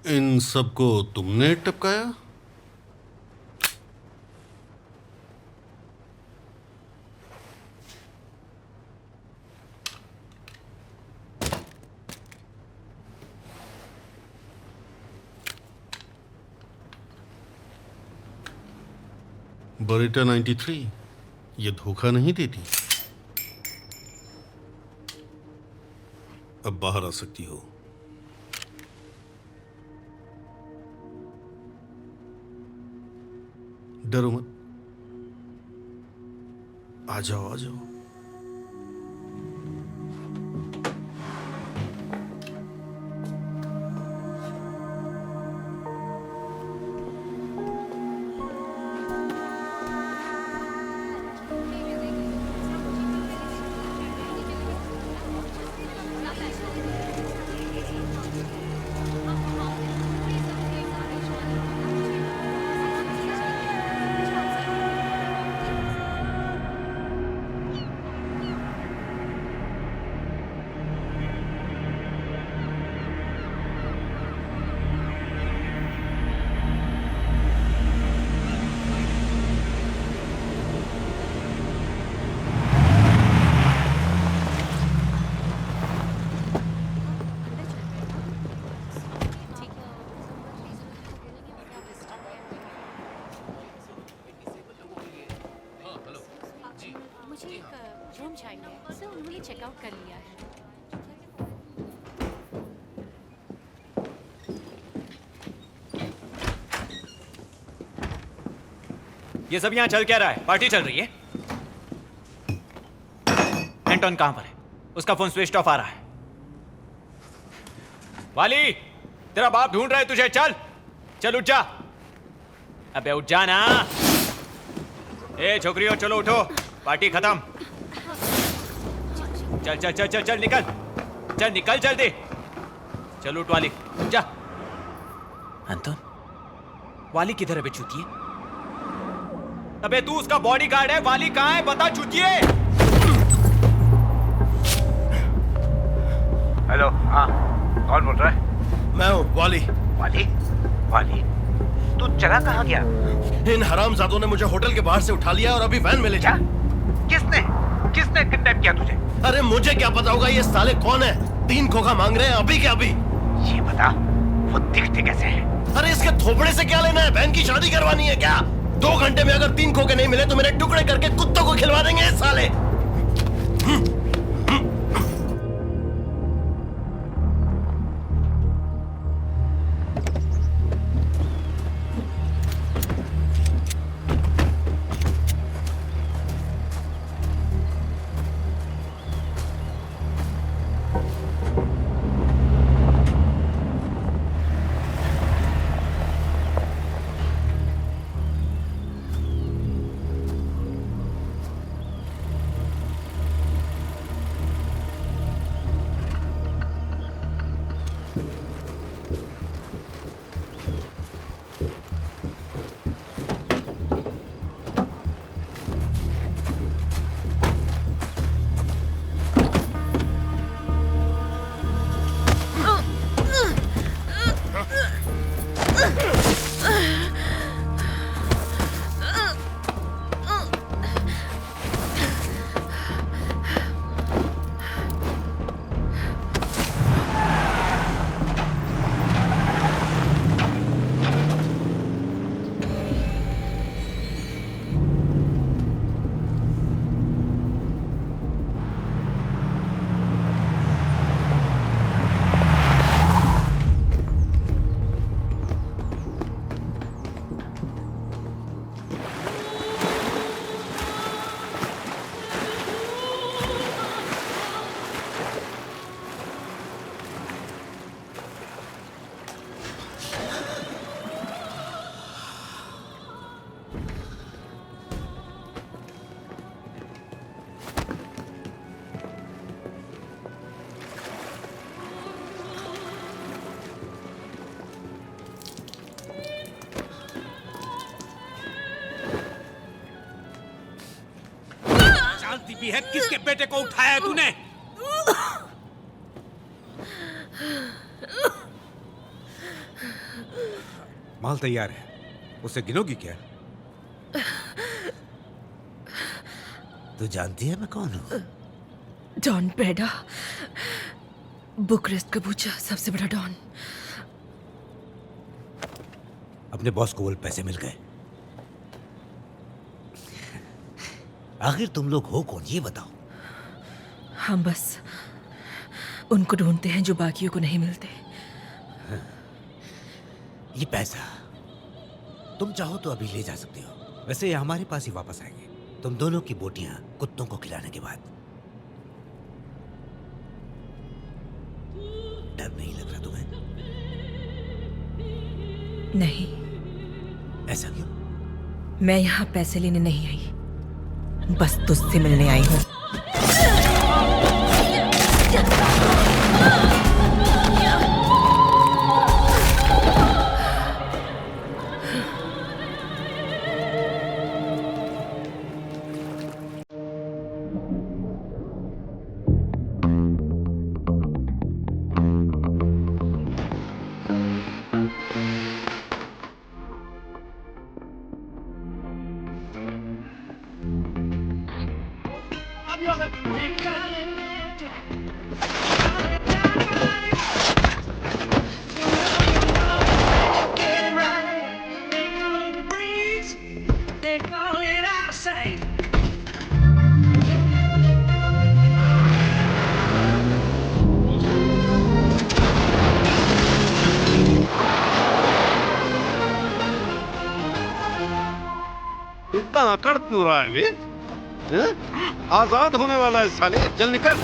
इन सबको तुमने टपकाया? बरेटा 93 ये धोखा नहीं देती। अब बाहर आ सकती हो। डरो मत, आ जाओ आ जाओ। रूम चाहिए सर, उन्होंने चेकआउट कर लिया है। ये सब यहाँ चल क्या रहा है? पार्टी चल रही है? एंटोन कहां पर है? उसका फोन स्विच ऑफ आ रहा है। वाली, तेरा बाप ढूंढ रहा है तुझे। चल चल उठ जा। अबे उठ जा ना। ए छोकरियों, चलो उठो, पार्टी खत्म। चल चल चल चल चल निकल, चल निकल जल्दी। चल उठ वाली, उठ जा। एंटोन, वाली किधर है बे चूतिए? अबे तू उसका बॉडीगार्ड है, वाली कहां है बता चूतिए। हेलो, हाँ कौन बोल रहा है? मैं हूँ वाली। वाली? वाली? तू चला कहाँ गया? इन हरामजादों ने मुझे होटल के बाहर से उठा लिया और अभी वैन में ले जा। किसने किसने किडनैप किया तुझे? अरे मुझे क्या पता होगा ये साले कौन है? 3 खोखा मांग रहे हैं अभी के अभी। ये बता, वो दिखते कैसे हैं? अरे इसके थोपड़े से क्या लेना है? बहन की शादी करवानी है क्या? 2 घंटे में अगर 3 खोखे नहीं मिले तो मेरे टुकड़े करके कुत्तों को खिलवा देंगे ये साले। भी है, किसके बेटे को उठाया है तूने? माल तैयार है, उसे गिनोगी क्या? तू जानती है मैं कौन हूँ? डॉन ब्रेडा, बुकरेस्ट का बूचा, सबसे बड़ा डॉन। अपने बॉस को बोल पैसे मिल गए। आखिर तुम लोग हो कौन ये बताओ। हम बस उनको ढूंढते हैं जो बाकियों को नहीं मिलते। ये पैसा तुम चाहो तो अभी ले जा सकते हो, वैसे ये हमारे पास ही वापस आएंगे, तुम दोनों की बोटियां कुत्तों को खिलाने के बाद। डर नहीं लग रहा तुम्हें? नहीं। ऐसा क्यों? मैं यहाँ पैसे लेने नहीं आई, बस तुझसे मिलने आई हूँ। इतना अकड़ क्यों रहा है बे? हैं? आजाद होने वाला है साले, चल निकल।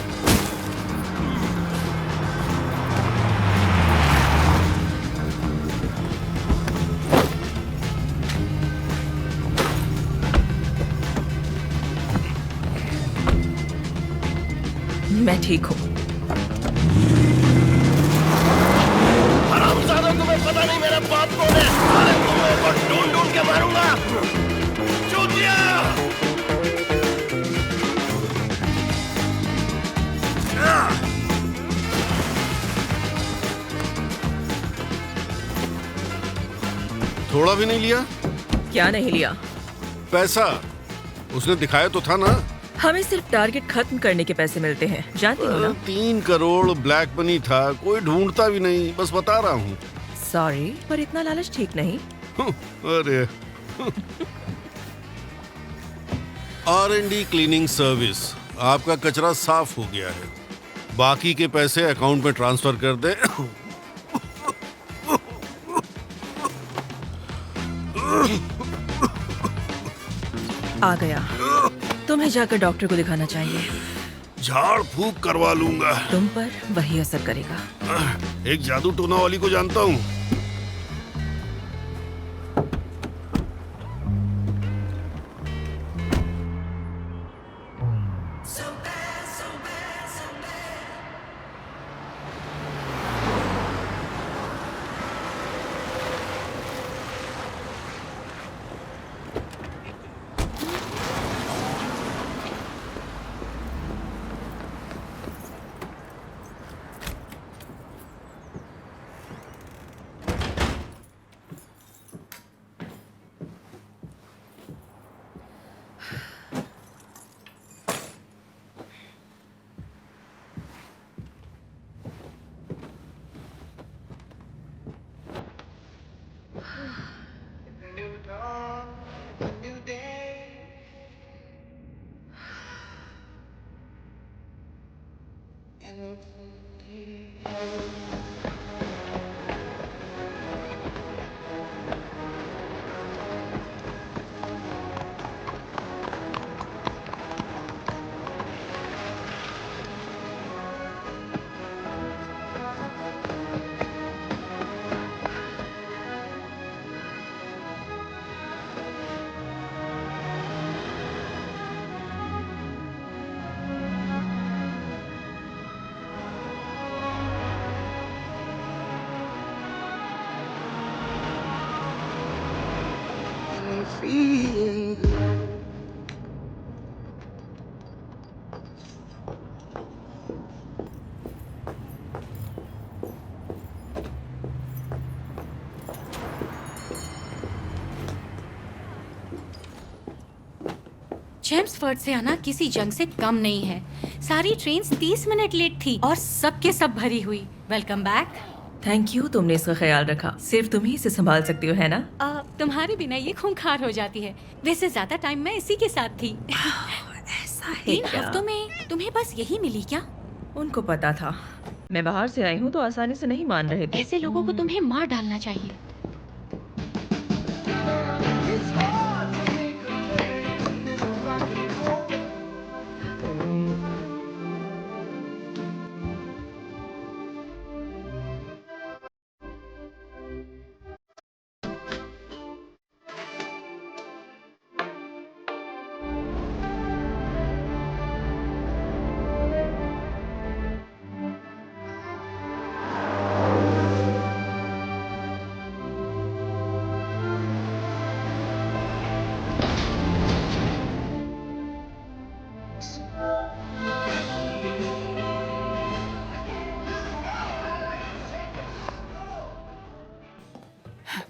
मैं ठीक हूँ। हरामजादा, तुम्हें पता नहीं मेरा बाप कौन है? अरे तुम्हें को ढूंढ ढूंढ के मारूंगा। चूतिया! थोड़ा भी नहीं लिया? क्या नहीं लिया? पैसा उसने दिखाया तो था ना। हमें सिर्फ टारगेट खत्म करने के पैसे मिलते हैं, जानती हो ना? 3 करोड़ ब्लैक मनी था, कोई ढूंढता भी नहीं, बस बता रहा हूँ। सॉरी, पर इतना लालच ठीक नहीं। अरे R&D क्लीनिंग सर्विस, आपका कचरा साफ हो गया है, बाकी के पैसे अकाउंट में ट्रांसफर कर दे। आ गया। तुम्हें जाकर डॉक्टर को दिखाना चाहिए। झाड़ फूक करवा लूंगा। तुम पर वही असर करेगा। एक जादू टोना वाली को जानता हूँ। चेम्सफोर्ड से आना किसी जंग से कम नहीं है। सारी ट्रेन्स 30 मिनट लेट थी और सबके सब भरी हुई। Welcome back. थैंक यू, तुमने इसका ख्याल रखा। सिर्फ तुम ही इसे संभाल सकती हो, है ना? तुम्हारे बिना ये खूंखार हो जाती है। वैसे ज्यादा टाइम मैं इसी के साथ थी। ऐसा है 3 क्या? हफ्तों में तुम्हें बस यही मिली क्या? उनको पता था मैं बाहर से आई हूँ तो आसानी से नहीं मान रहे थे। ऐसे लोगों को तुम्हें मार डालना चाहिए।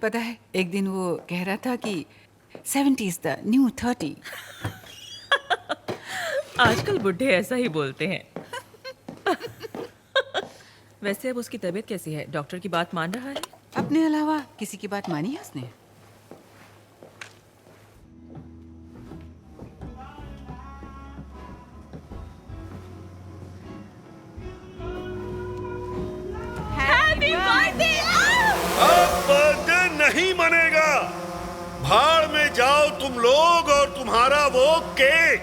पता है, एक दिन वो कह रहा था कि 70s द न्यू 30। आजकल बुढ़े ऐसा ही बोलते हैं। वैसे अब उसकी तबीयत कैसी है? डॉक्टर की बात मान रहा है? अपने अलावा किसी की बात मानी है उसने? अब बर्थडे नहीं मनेगा। भाड़ में जाओ तुम लोग और तुम्हारा वो केक।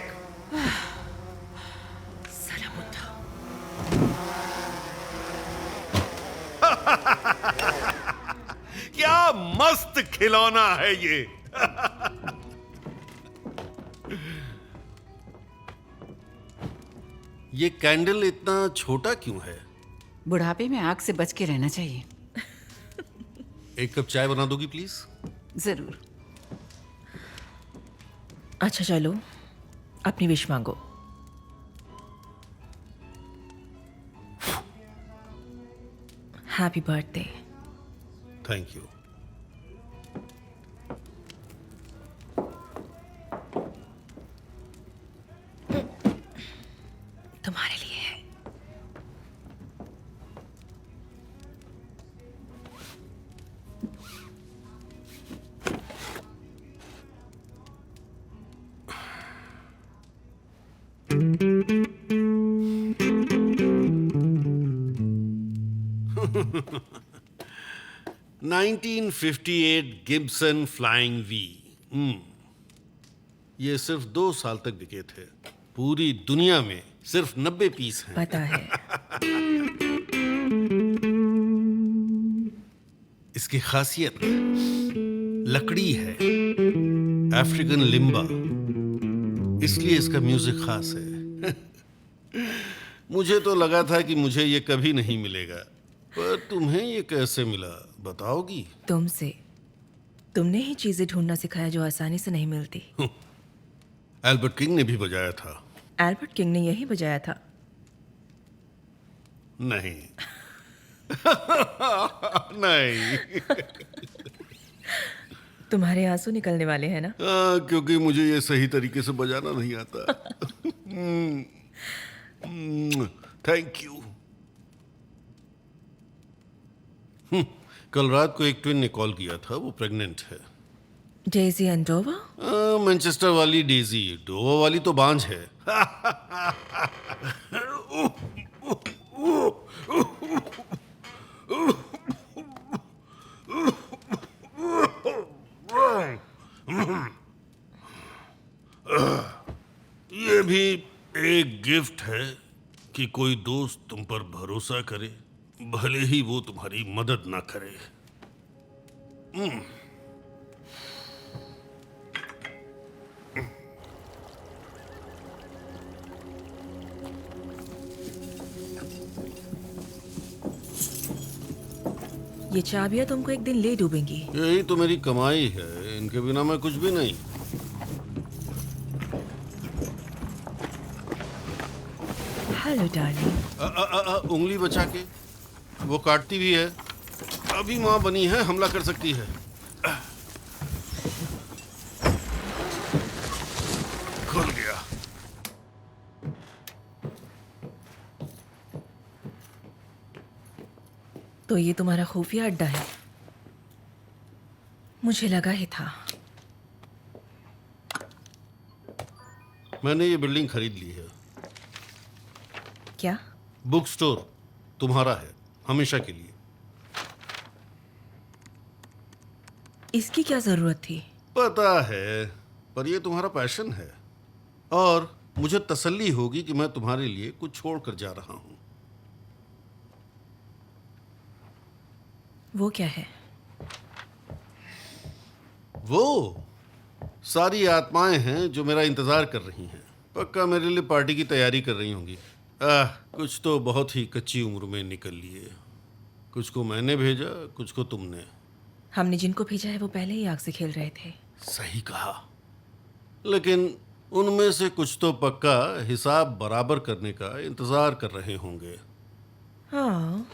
क्या मस्त खिलौना है ये। ये कैंडल इतना छोटा क्यों है? बुढ़ापे में आग से बच के रहना चाहिए। एक कप चाय बना दोगी प्लीज? जरूर। अच्छा चलो, अपनी विश मांगो। Happy birthday. Thank you. तुम्हारे लिए है। Nineteen 1958 Gibson flying V. ये सिर्फ 2 साल तक बिके थे। पूरी दुनिया में सिर्फ 90 पीस हैं। पता है। इसकी खासियत लकड़ी है, अफ्रीकन लिम्बा, इसलिए इसका म्यूजिक खास है। मुझे तो लगा था कि मुझे ये कभी नहीं मिलेगा, पर तुम्हें ये कैसे मिला बताओगी? तुमसे। तुमने ही चीजें ढूंढना सिखाया जो आसानी से नहीं मिलती। एल्बर्ट किंग ने भी बजाया था। एल्बर्ट किंग ने यही बजाया था। नहीं। नहीं। तुम्हारे आंसू निकलने वाले हैं ना? क्योंकि मुझे ये सही तरीके से बजाना नहीं आता। Thank you. कल रात को एक ट्विन ने कॉल किया था, वो प्रेग्नेंट है। डेजी एंड डोवा? मैनचेस्टर वाली डेजी, डोवा वाली तो बांझ है। ये भी एक गिफ्ट है कि कोई दोस्त तुम पर भरोसा करे, भले ही वो तुम्हारी मदद ना करे। ये चाबियां तुमको एक दिन ले डूबेंगी। यही तो मेरी कमाई है, इनके बिना मैं कुछ भी नहीं। Hello darling. उंगली बचा के, वो काटती भी है। अभी माँ बनी है, हमला कर सकती है। खुल गया। तो ये तुम्हारा खुफिया अड्डा है? मुझे लगा ही था। मैंने ये बिल्डिंग खरीद ली है। क्या? बुक स्टोर तुम्हारा है, हमेशा के लिए। इसकी क्या जरूरत थी? पता है, पर ये तुम्हारा पैशन है और मुझे तसल्ली होगी कि मैं तुम्हारे लिए कुछ छोड़ कर जा रहा हूं। वो क्या है? वो सारी आत्माएं हैं जो मेरा इंतजार कर रही हैं। पक्का मेरे लिए पार्टी की तैयारी कर रही होंगी। कुछ तो बहुत ही कच्ची उम्र में निकल लिए। कुछ को मैंने भेजा, कुछ को तुमने। हमने जिनको भेजा है वो पहले ही आग से खेल रहे थे। सही कहा, लेकिन उनमें से कुछ तो पक्का हिसाब बराबर करने का इंतजार कर रहे होंगे। हाँ,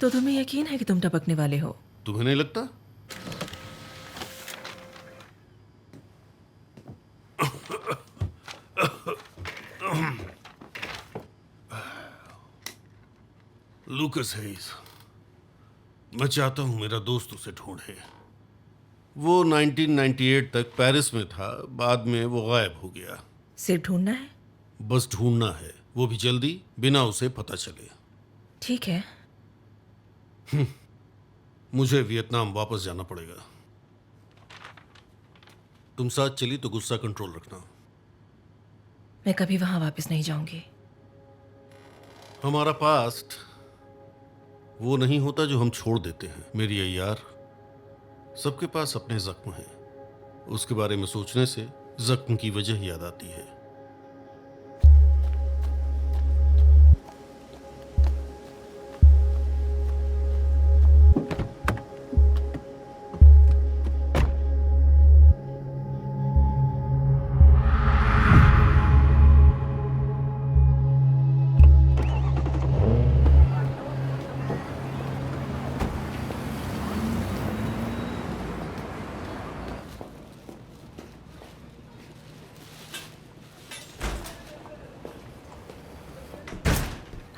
तो तुम्हें यकीन है कि तुम टपकने वाले हो? तुम्हें नहीं लगता? लूकस हेइस, मैं चाहता हूं मेरा दोस्त उसे ढूंढे। वो 1998 तक पेरिस में था, बाद में वो गायब हो गया। सिर्फ ढूंढना है? बस ढूंढना है, वो भी जल्दी, बिना उसे पता चले। ठीक है। मुझे वियतनाम वापस जाना पड़ेगा। तुम साथ चली तो गुस्सा कंट्रोल रखना। मैं कभी वहां वापस नहीं जाऊंगी। हमारा पास्ट वो नहीं होता जो हम छोड़ देते हैं मेरी अय्यार। सबके पास अपने जख्म हैं, उसके बारे में सोचने से जख्म की वजह याद आती है।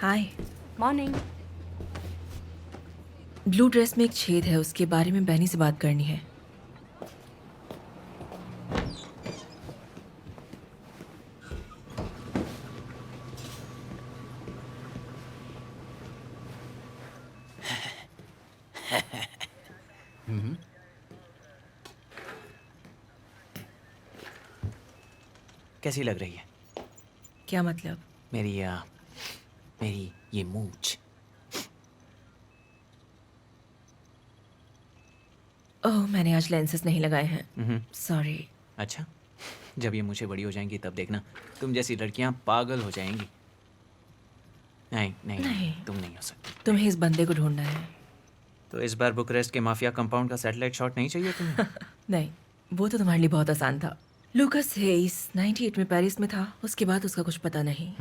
हाय। मॉर्निंग। ब्लू ड्रेस में एक छेद है, उसके बारे में बैनी से बात करनी है। कैसी लग रही है? क्या मतलब? मेरी ये मूंछ। ओह, मैंने आज लेंसेज नहीं लगाए हैं। सॉरी। अच्छा, जब ये मुझे बड़ी हो जाएंगी तब देखना, तुम जैसी लड़कियां पागल हो जाएंगी। नहीं नहीं, नहीं। तुम नहीं हो सकती। तुम्हें इस बंदे को ढूंढना है। तो इस बार बुकरेस्ट के माफिया कंपाउंड का सैटेलाइट शॉट नहीं चाहिए तुम्हें? नहीं, वो तो तुम्हारे लिए बहुत आसान था। लूकस हेइस 98 में पेरिस में था, उसके बाद उसका कुछ पता नहीं।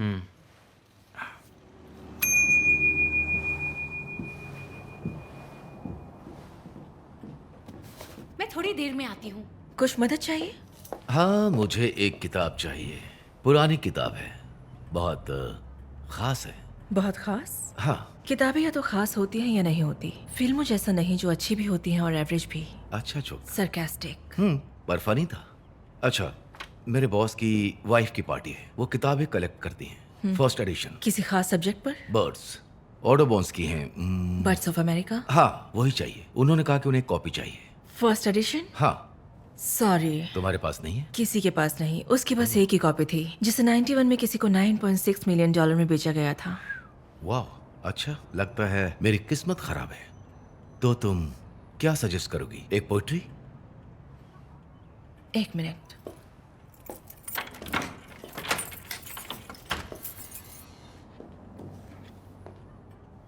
मैं थोड़ी देर में आती हूँ। कुछ मदद चाहिए? हाँ, मुझे एक किताब चाहिए। पुरानी किताब है, बहुत खास है। बहुत खास? हाँ। किताबें या तो खास होती हैं या नहीं होती। फिल्मों जैसा नहीं, जो अच्छी भी होती हैं और एवरेज भी। अच्छा जोक। सरकास्टिक। पर फनी था। अच्छा, मेरे बॉस की वाइफ की पार्टी है, वो किताबें कलेक्ट करती हैं। First edition. किसी खास सब्जेक्ट पर? बर्ड्स, ऑडोबॉन्स की हैं। Birds of America? हाँ, वही चाहिए। उन्होंने कहा कि उन्हें कॉपी चाहिए। First edition? हाँ। सॉरी, तुम्हारे पास नहीं है? किसी के पास नहीं। उसके पास एक ही कॉपी थी, जिसे 91 में किसी को $9.6 मिलियन में बेचा गया था। वाह, अच्छा, लगता है मेरी किस्मत खराब है। तो तुम क्या सजेस्ट करोगी? एक पोइट्री? एक मिनट।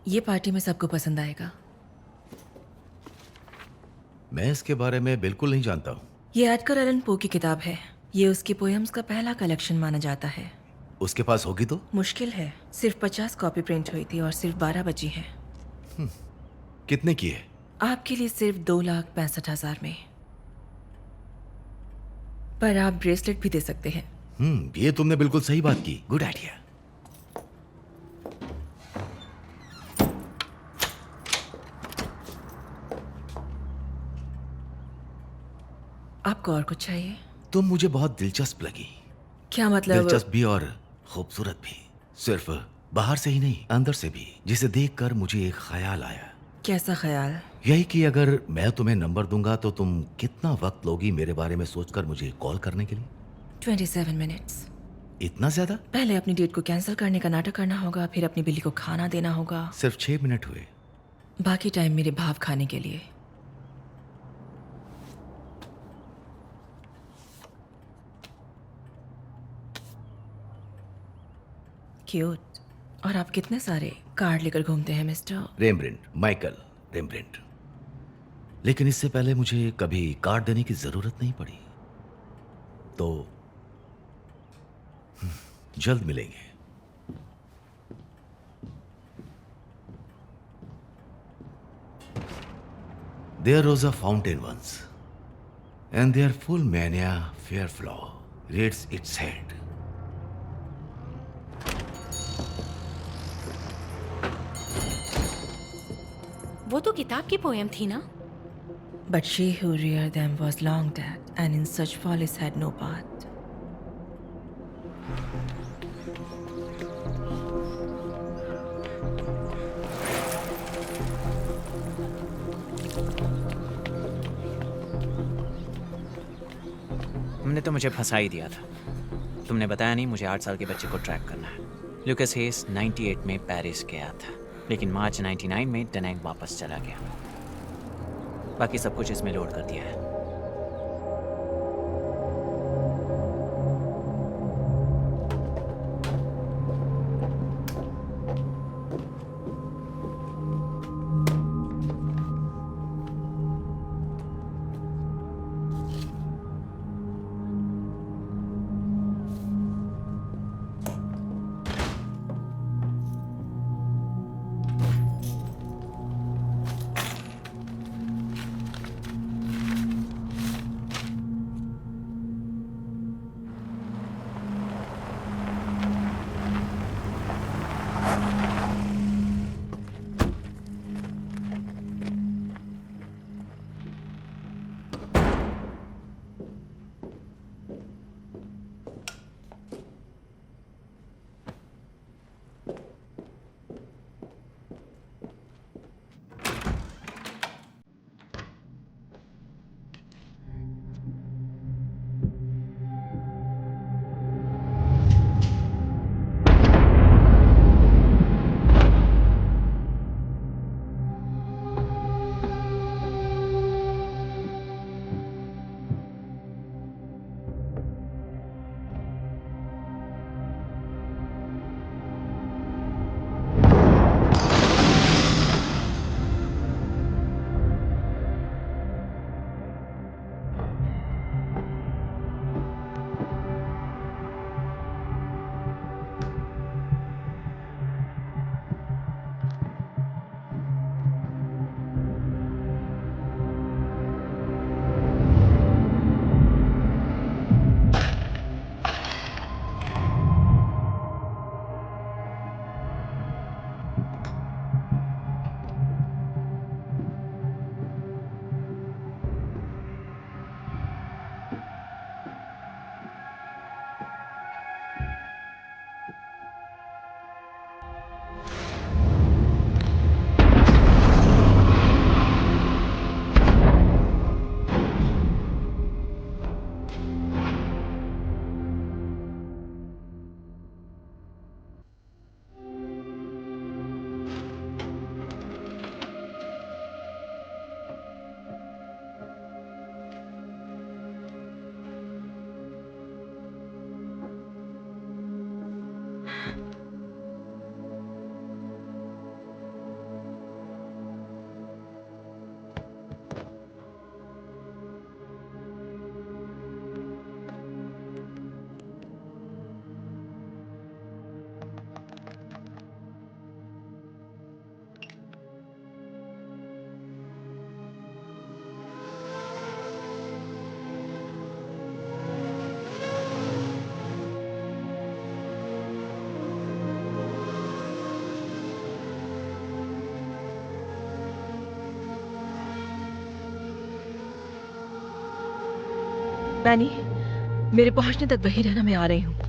ये पार्टी में सबको पसंद आएगा। मैं इसके बारे में बिल्कुल नहीं जानता हूँ। ये एडगर एलन पो की किताब है। ये उसकी पोएम्स का पहला कलेक्शन माना जाता है। उसके पास होगी तो? मुश्किल है। सिर्फ 50 कॉपी प्रिंट हुई थी और सिर्फ 12 बची है। कितने की है? आपके लिए सिर्फ 2,65,000 में। पर आप ब्रेसलेट भी दे सकते हैं। ये तुमने बिल्कुल सही बात की। Good idea. आपको और कुछ चाहिए? तुम मुझे बहुत दिलचस्प लगी। क्या मतलब? दिलचस्प भी और खूबसूरत भी। सिर्फ बाहर से ही नहीं, अंदर से भी। जिसे देखकर मुझे एक ख्याल आया। कैसा ख्याल? यही कि अगर मैं तुम्हें नंबर दूंगा तो तुम कितना वक्त लोगी मेरे बारे में सोचकर मुझे कॉल करने के लिए? 27 मिनट्स। इतना ज्यादा? पहले अपनी डेट को कैंसिल करने का नाटक करना होगा, फिर अपनी बिल्ली को खाना देना होगा। सिर्फ 6 मिनट हुए। बाकी टाइम मेरे भाव खाने के लिए। क्यूट। और आप कितने सारे कार्ड लेकर घूमते हैं मिस्टर? रेम्ब्रेंट, माइकल रेम्ब्रेंट। लेकिन इससे पहले मुझे कभी कार्ड देने की जरूरत नहीं पड़ी। तो जल्द मिलेंगे। There rose a fountain once, and their full mania fair flow reads its head. वो तो किताब की पोयम थी ना? But she who reared them was long dead, and in such follies had no part. तुमने तो मुझे फंसा ही दिया था। तुमने बताया नहीं मुझे 8 साल के बच्चे को ट्रैक करना है। लुकस हेस 98 में पेरिस गया था, लेकिन मार्च 99 में डनेंग वापस चला गया। बाकी सब कुछ इसमें लोड कर दिया है। मैनी, मेरे पहुंचने तक वहीं रहना, मैं आ रही हूँ।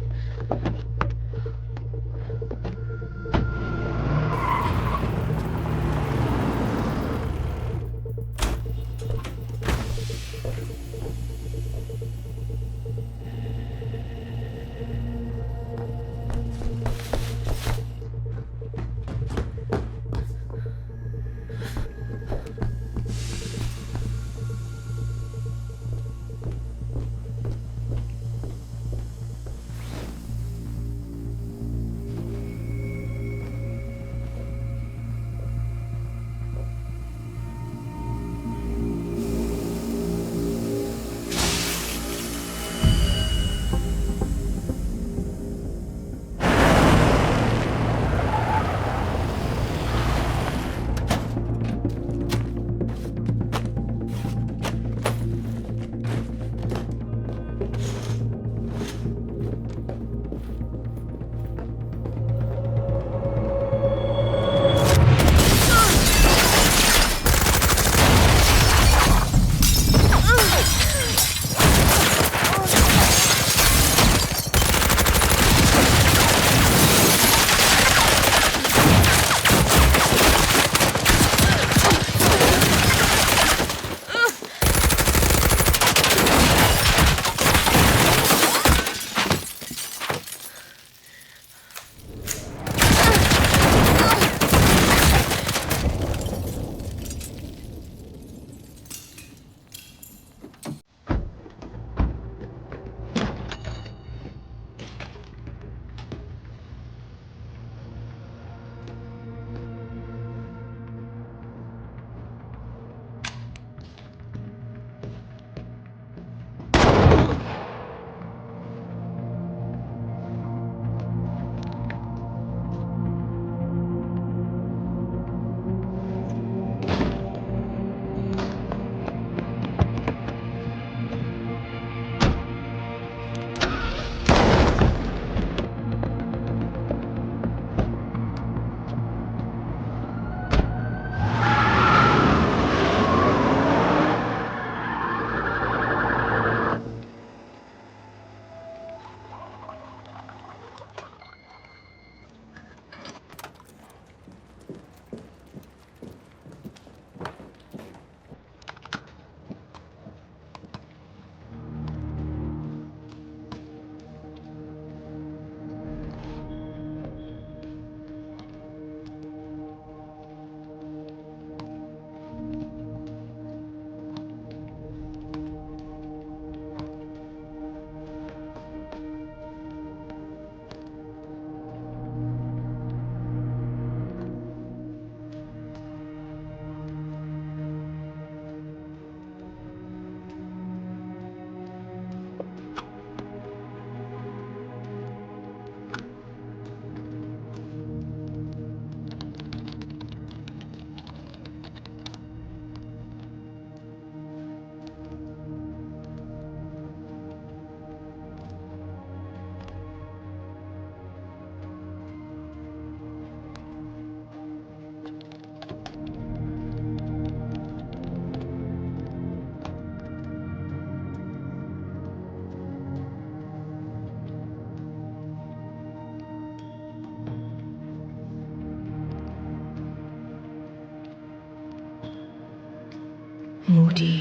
मूडी,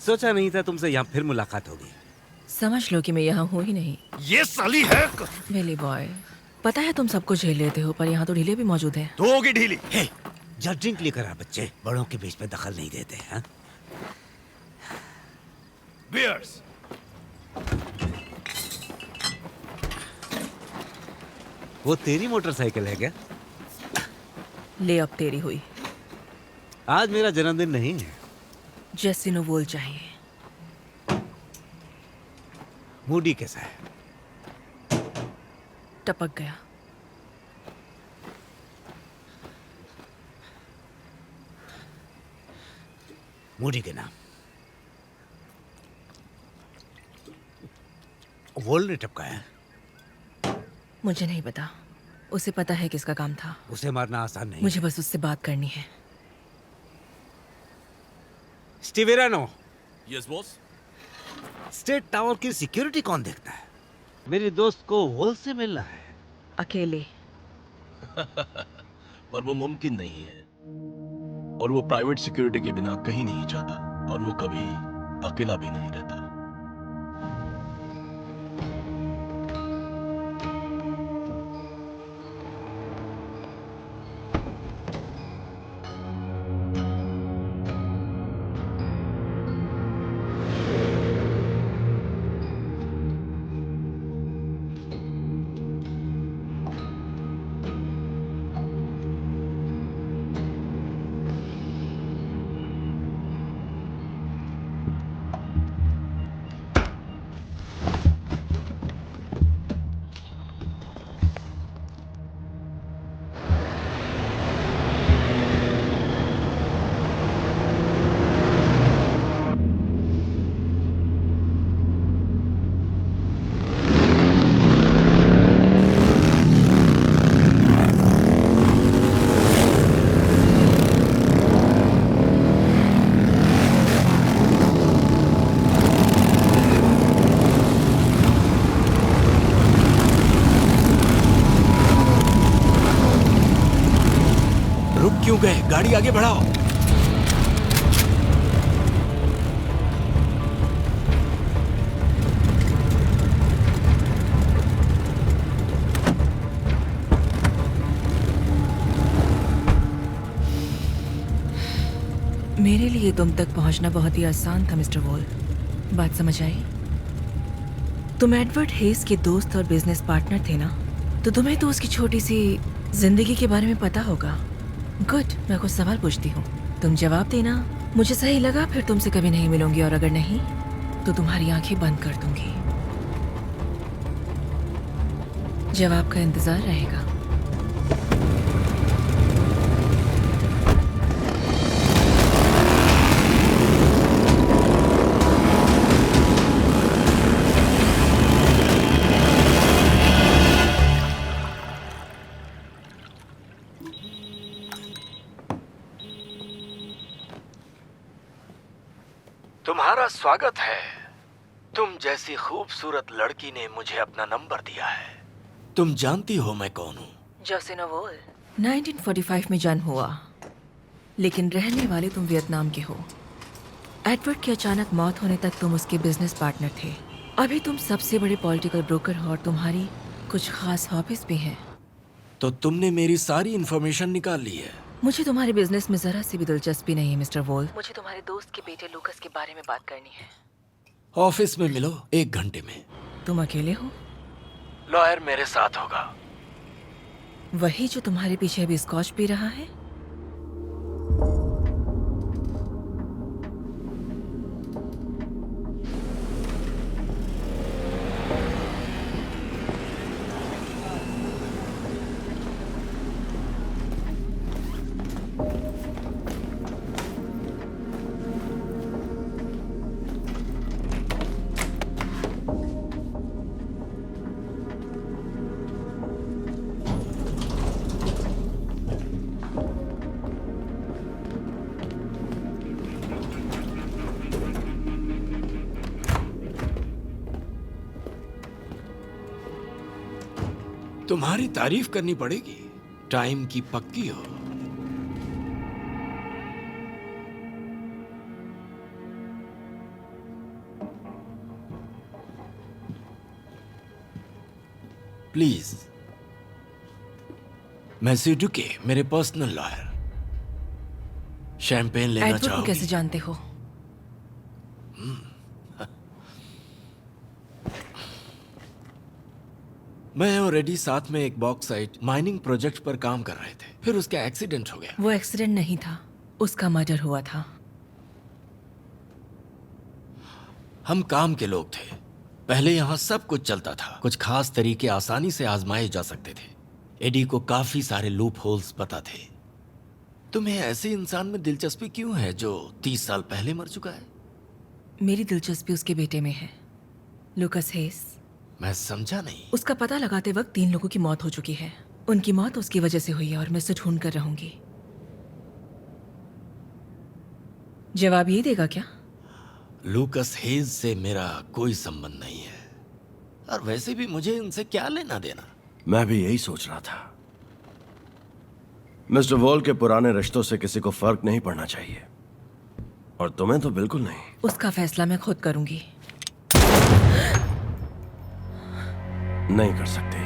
सोचा नहीं था तुमसे यहाँ फिर मुलाकात होगी। समझ लो कि मैं यहाँ हूँ ही नहीं। ये साली है। विली बॉय, पता है तुम सबको झेल लेते हो, पर यहाँ तो ढीले भी मौजूद हैं। तो होगी ढीली। हे, जा ड्रिंक लेकर आ बच्चे, बड़ों के बीच में दखल नहीं देते हैं। बियर्स। वो तेरी मोटरसाइकिल है क्या? ले अब तेरी हुई। आज मेरा जन्मदिन नहीं है। जैसी नोवोल चाहिए। मूडी कैसा है? टपक गया। मूडी के नाम वोल ने टपकाया। मुझे नहीं पता, उसे पता है किसका काम था। उसे मारना आसान नहीं। मुझे बस उससे बात करनी है। स्टीवेरानो। Yes boss. स्टेट टावर की सिक्योरिटी कौन देखता है? मेरे दोस्त को वोल से मिलना है। अकेले। पर वो मुमकिन नहीं है, और वो प्राइवेट सिक्योरिटी के बिना कहीं नहीं जाता, और वो कभी अकेला भी नहीं रहता। क्यों गए? गाड़ी आगे बढ़ाओ। मेरे लिए तुम तक पहुंचना बहुत ही आसान था मिस्टर वॉल। बात समझ आई? तुम एडवर्ड हेस के दोस्त और बिजनेस पार्टनर थे ना, तो तुम्हें तो उसकी छोटी सी जिंदगी के बारे में पता होगा। गुड, मैं कुछ सवाल पूछती हूँ, तुम जवाब देना। मुझे सही लगा फिर तुमसे कभी नहीं मिलूंगी, और अगर नहीं तो तुम्हारी आंखें बंद कर दूंगी। जवाब का इंतजार रहेगा। तुम्हारा स्वागत है। तुम जैसी खूबसूरत लड़की ने मुझे अपना नंबर दिया है। तुम जानती हो मैं कौन हूँ? जोसे नोवोल। 1945 में जन्म हुआ, लेकिन रहने वाले तुम वियतनाम के हो। एडवर्ड की अचानक मौत होने तक तुम उसके बिजनेस पार्टनर थे। अभी तुम सबसे बड़े पॉलिटिकल ब्रोकर हो, और तुम्हारी कुछ खास हॉबीज भी हैं। तो तुमने मेरी सारी इंफॉर्मेशन निकाल ली है। मुझे तुम्हारे बिजनेस में जरा सी भी दिलचस्पी नहीं है मिस्टर वॉल। मुझे तुम्हारे दोस्त के बेटे लूकस के बारे में बात करनी है। ऑफिस में मिलो 1 घंटे में। तुम अकेले हो? लॉयर मेरे साथ होगा। वही जो तुम्हारे पीछे अभी स्कॉच पी रहा है? तुम्हारी तारीफ करनी पड़ेगी, टाइम की पक्की हो। प्लीज। मैं सीडुके, मेरे पर्सनल लॉयर। शैंपेन लेना एडवर्ड को चाहोगी? कैसे जानते हो? मैं और एडी साथ में एक बॉक्साइट माइनिंग प्रोजेक्ट पर काम कर रहे थे, फिर उसका एक्सीडेंट हो गया। वो एक्सीडेंट नहीं था, उसका मर्डर हुआ था। हम काम के लोग थे। पहले यहाँ सब कुछ चलता था। कुछ खास तरीके आसानी से आजमाए जा सकते थे। एडी को काफी सारे लूप होल्स पता थे। तुम्हें ऐसे इंसान में दिलचस्पी क्यों है जो 30 साल पहले मर चुका है? मेरी दिलचस्पी उसके बेटे में है, लूकस हेस। मैं समझा नहीं। उसका पता लगाते वक्त 3 लोगों की मौत हो चुकी है। उनकी मौत उसकी वजह से हुई है और मैं उसे ढूंढ कर रहूंगी। जवाब ये देगा क्या? लूकस हेज से मेरा कोई संबंध नहीं है, और वैसे भी मुझे इनसे क्या लेना देना। मैं भी यही सोच रहा था। मिस्टर वॉल के पुराने रिश्तों से किसी को फर्क नहीं पड़ना चाहिए, और तुम्हें तो बिल्कुल नहीं। उसका फैसला मैं खुद करूंगी। नहीं कर सकते।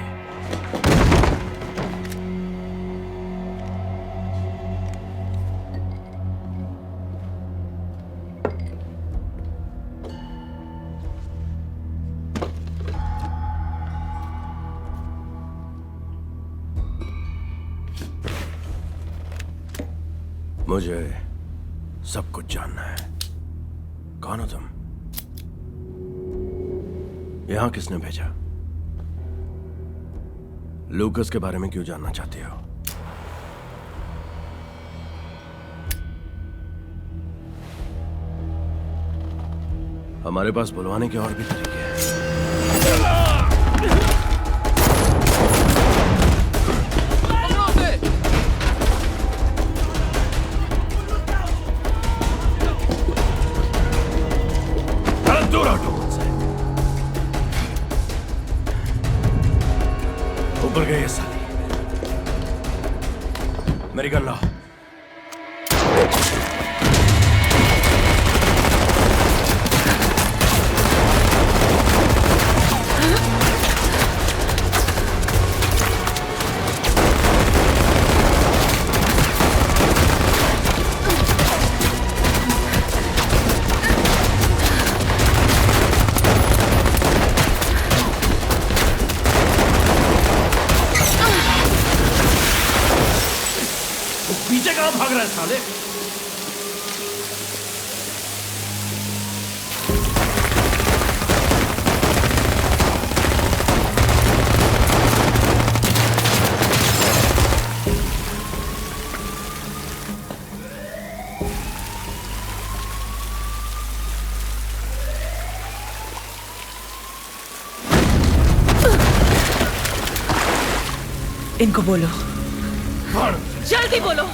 मुझे सब कुछ जानना है। कौन हो तुम? यहां किसने भेजा? लूकस के बारे में क्यों जानना चाहते हो? हमारे पास बुलवाने के और भी तरीके हैं। दूर हटो मुझसे। ऊपर गई है साली। मेरी गन लाओ। पीछे कहां भाग रहा है साले? इनको बोलो, जल्दी बोलो।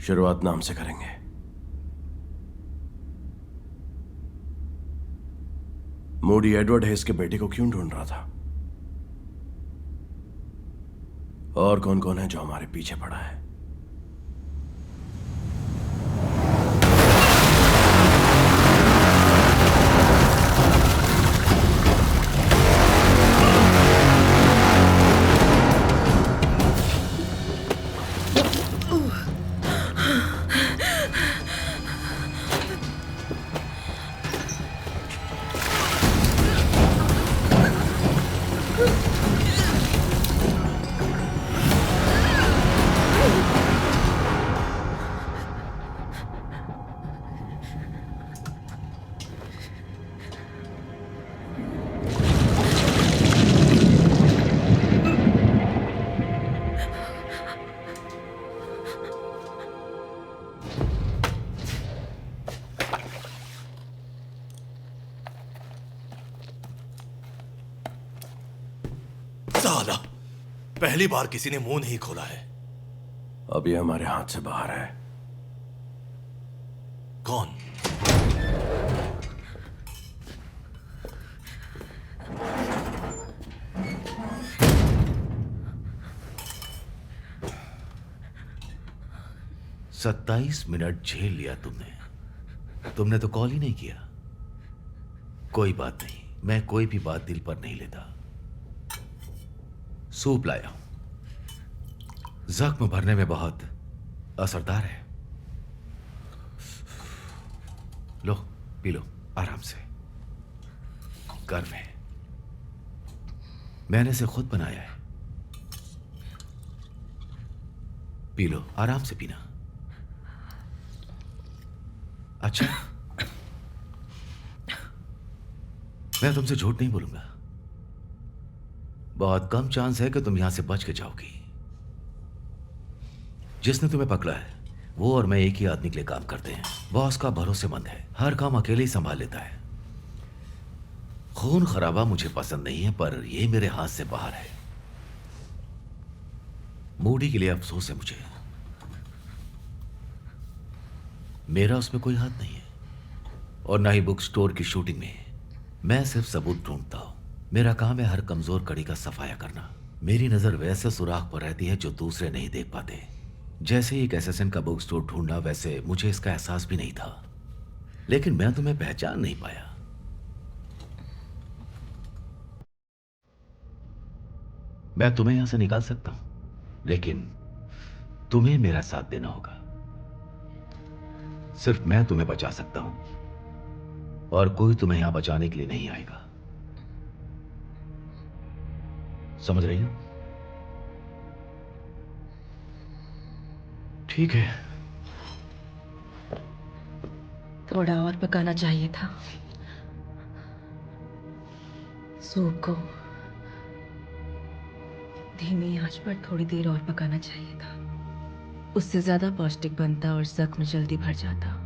शुरुआत नाम से करेंगे। मूडी एडवर्ड हेस के बेटे को क्यों ढूंढ रहा था? और कौन कौन है जो हमारे पीछे पड़ा है? साला, पहली बार किसी ने मुंह नहीं खोला है। अब ये हमारे हाथ से बाहर है। कौन? सत्ताईस मिनट झेल लिया तुमने तो कॉल ही नहीं किया। कोई बात नहीं, मैं कोई भी बात दिल पर नहीं लेता। सूप लाया हूं, जख्म भरने में बहुत असरदार है। लो पी लो आराम से। गर्म है, मैंने इसे खुद बनाया है। पी लो, आराम से पीना। अच्छा, मैं तुमसे झूठ नहीं बोलूंगा। बहुत कम चांस है कि तुम यहां से बच के जाओगी। जिसने तुम्हें पकड़ा है वो और मैं एक ही आदमी के लिए काम करते हैं। बॉस का भरोसेमंद है, हर काम अकेले ही संभाल लेता है। खून खराबा मुझे पसंद नहीं है, पर यह मेरे हाथ से बाहर है। मूडी के लिए अफसोस है मुझे, मेरा उसमें कोई हाथ नहीं है। और ना ही बुक स्टोर की शूटिंग में। मैं सिर्फ सबूत ढूंढता हूं। मेरा काम है हर कमजोर कड़ी का सफाया करना। मेरी नजर वैसे सुराख पर रहती है जो दूसरे नहीं देख पाते। जैसे ही एक एसेसिन का बुक स्टोर ढूंढना, वैसे मुझे इसका एहसास भी नहीं था। लेकिन मैं तुम्हें पहचान नहीं पाया। मैं तुम्हें यहां से निकाल सकता हूं, लेकिन तुम्हें मेरा साथ देना होगा। सिर्फ मैं तुम्हें बचा सकता हूं और कोई तुम्हें यहां बचाने के लिए नहीं आएगा। समझ रही हो? ठीक है। थोड़ा और पकाना चाहिए था सूप को। धीमी आंच पर थोड़ी देर और पकाना चाहिए था। उससे ज्यादा पौष्टिक बनता और जख्म जल्दी भर जाता।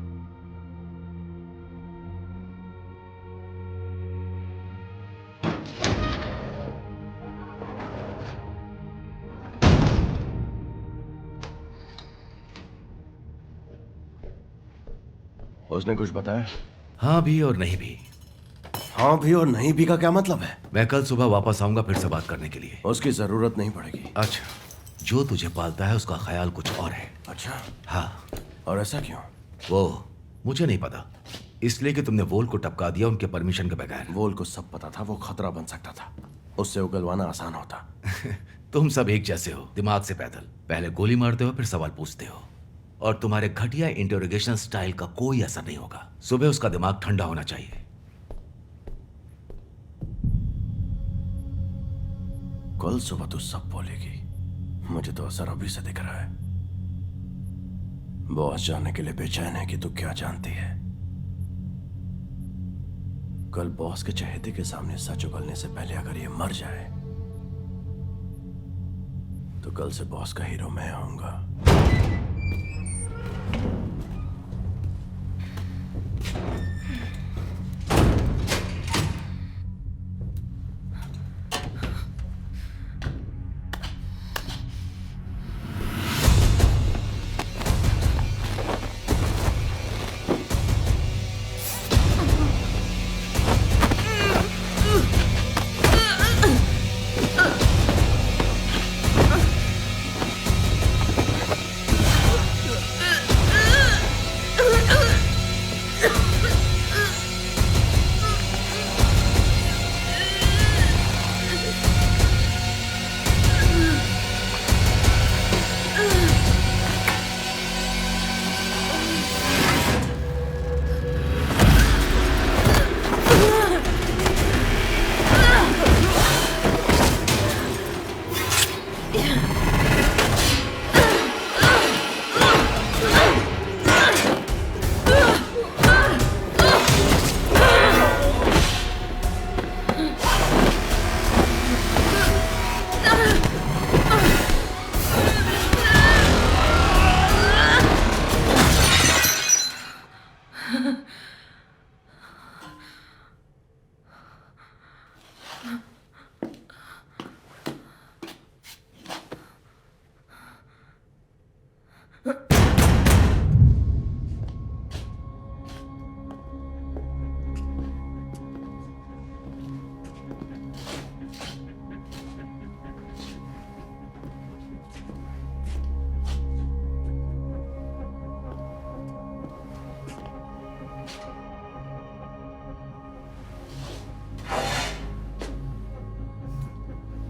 उसने कुछ बताया? हाँ भी और नहीं भी। हाँ भी और नहीं भी का क्या मतलब है? मैं कल सुबह वापस आऊंगा फिर से बात करने के लिए। उसकी जरूरत नहीं पड़ेगी। अच्छा, जो तुझे पालता है उसका ख्याल कुछ और है। अच्छा, हाँ। और ऐसा क्यों? वो मुझे नहीं पता, इसलिए कि तुमने वोल को टपका दिया उनके परमिशन के बगैर। वोल को सब पता था वो खतरा बन सकता था, उससे उगलवाना आसान होता। तुम सब एक जैसे हो, दिमाग से पैदल। पहले गोली मारते हो फिर सवाल पूछते हो, और तुम्हारे घटिया इंटरोगेशन स्टाइल का कोई असर नहीं होगा। सुबह उसका दिमाग ठंडा होना चाहिए। कल सुबह तू सब बोलेगी। मुझे तो असर अभी से दिख रहा है। बॉस जानने के लिए बेचैन है कि तू क्या जानती है। कल बॉस के चहेते के सामने सच उगलने से पहले अगर ये मर जाए तो कल से बॉस का हीरो मैं होऊंगा।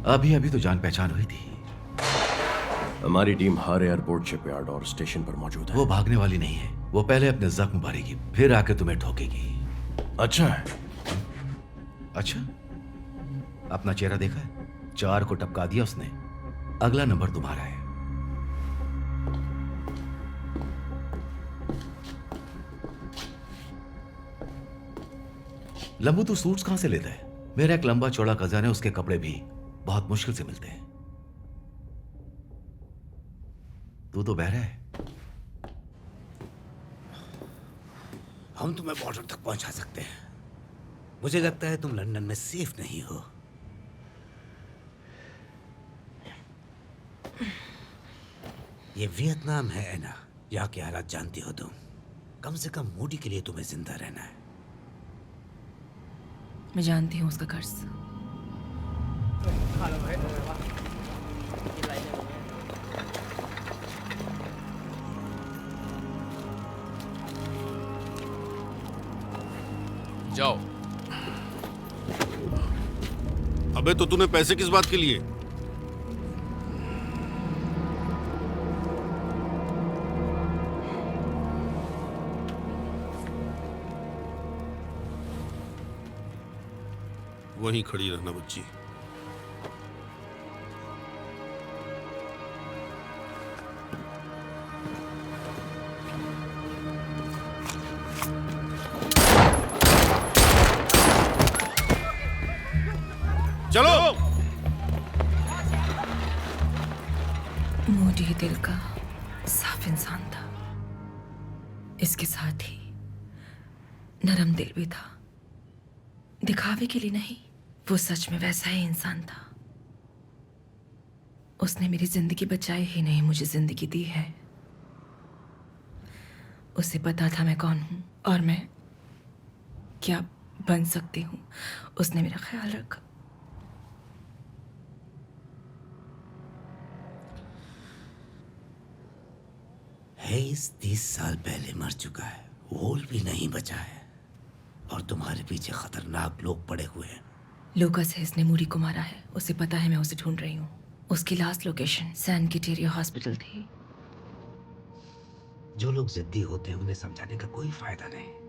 अभी अभी तो जान पहचान हुई थी। हमारी टीम हर एयरपोर्ट, शिपयार्ड और स्टेशन पर मौजूद है। वो भागने वाली नहीं है। वो पहले अपने जख्म भरेगी, फिर आके तुम्हें ठोकेगी। अच्छा है। अच्छा, अपना चेहरा देखा है? 4 को टपका दिया उसने। अगला नंबर तुम्हारा है। लंबू, तू सूट्स कहां से लेता है? मेरा एक लंबा चौड़ा कजन है, उसके कपड़े भी बहुत मुश्किल से मिलते हैं। तू तो बहरा है। हम तुम्हें बॉर्डर तक पहुंचा सकते हैं। मुझे लगता है तुम लंदन में सेफ नहीं हो। ये वियतनाम है एना, यहाँ के हालात जानती हो तुम। कम से कम मूडी के लिए तुम्हें जिंदा रहना है। मैं जानती हूँ उसका कर्ज। जाओ। अबे तो तूने पैसे किस बात के लिए? वहीं खड़ी रहना बच्ची। चलो। मोटी दिल का साफ इंसान था, इसके साथ ही नरम दिल भी था। दिखावे के लिए नहीं, वो सच में वैसा ही इंसान था। उसने मेरी जिंदगी बचाई ही नहीं, मुझे जिंदगी दी है। उसे पता था मैं कौन हूं और मैं क्या बन सकती हूं। उसने मेरा ख्याल रखा। हेइस 30 साल पहले मर चुका है, वोल भी नहीं बचा है, और तुम्हारे पीछे खतरनाक लोग पड़े हुए हैं। लूकास हेस ने मूरी को मारा है, उसे पता है मैं उसे ढूंढ रही हूँ। उसकी लास्ट लोकेशन सैन किटेरिया हॉस्पिटल थी। जो लोग जिद्दी होते हैं उन्हें समझाने का कोई फायदा नहीं।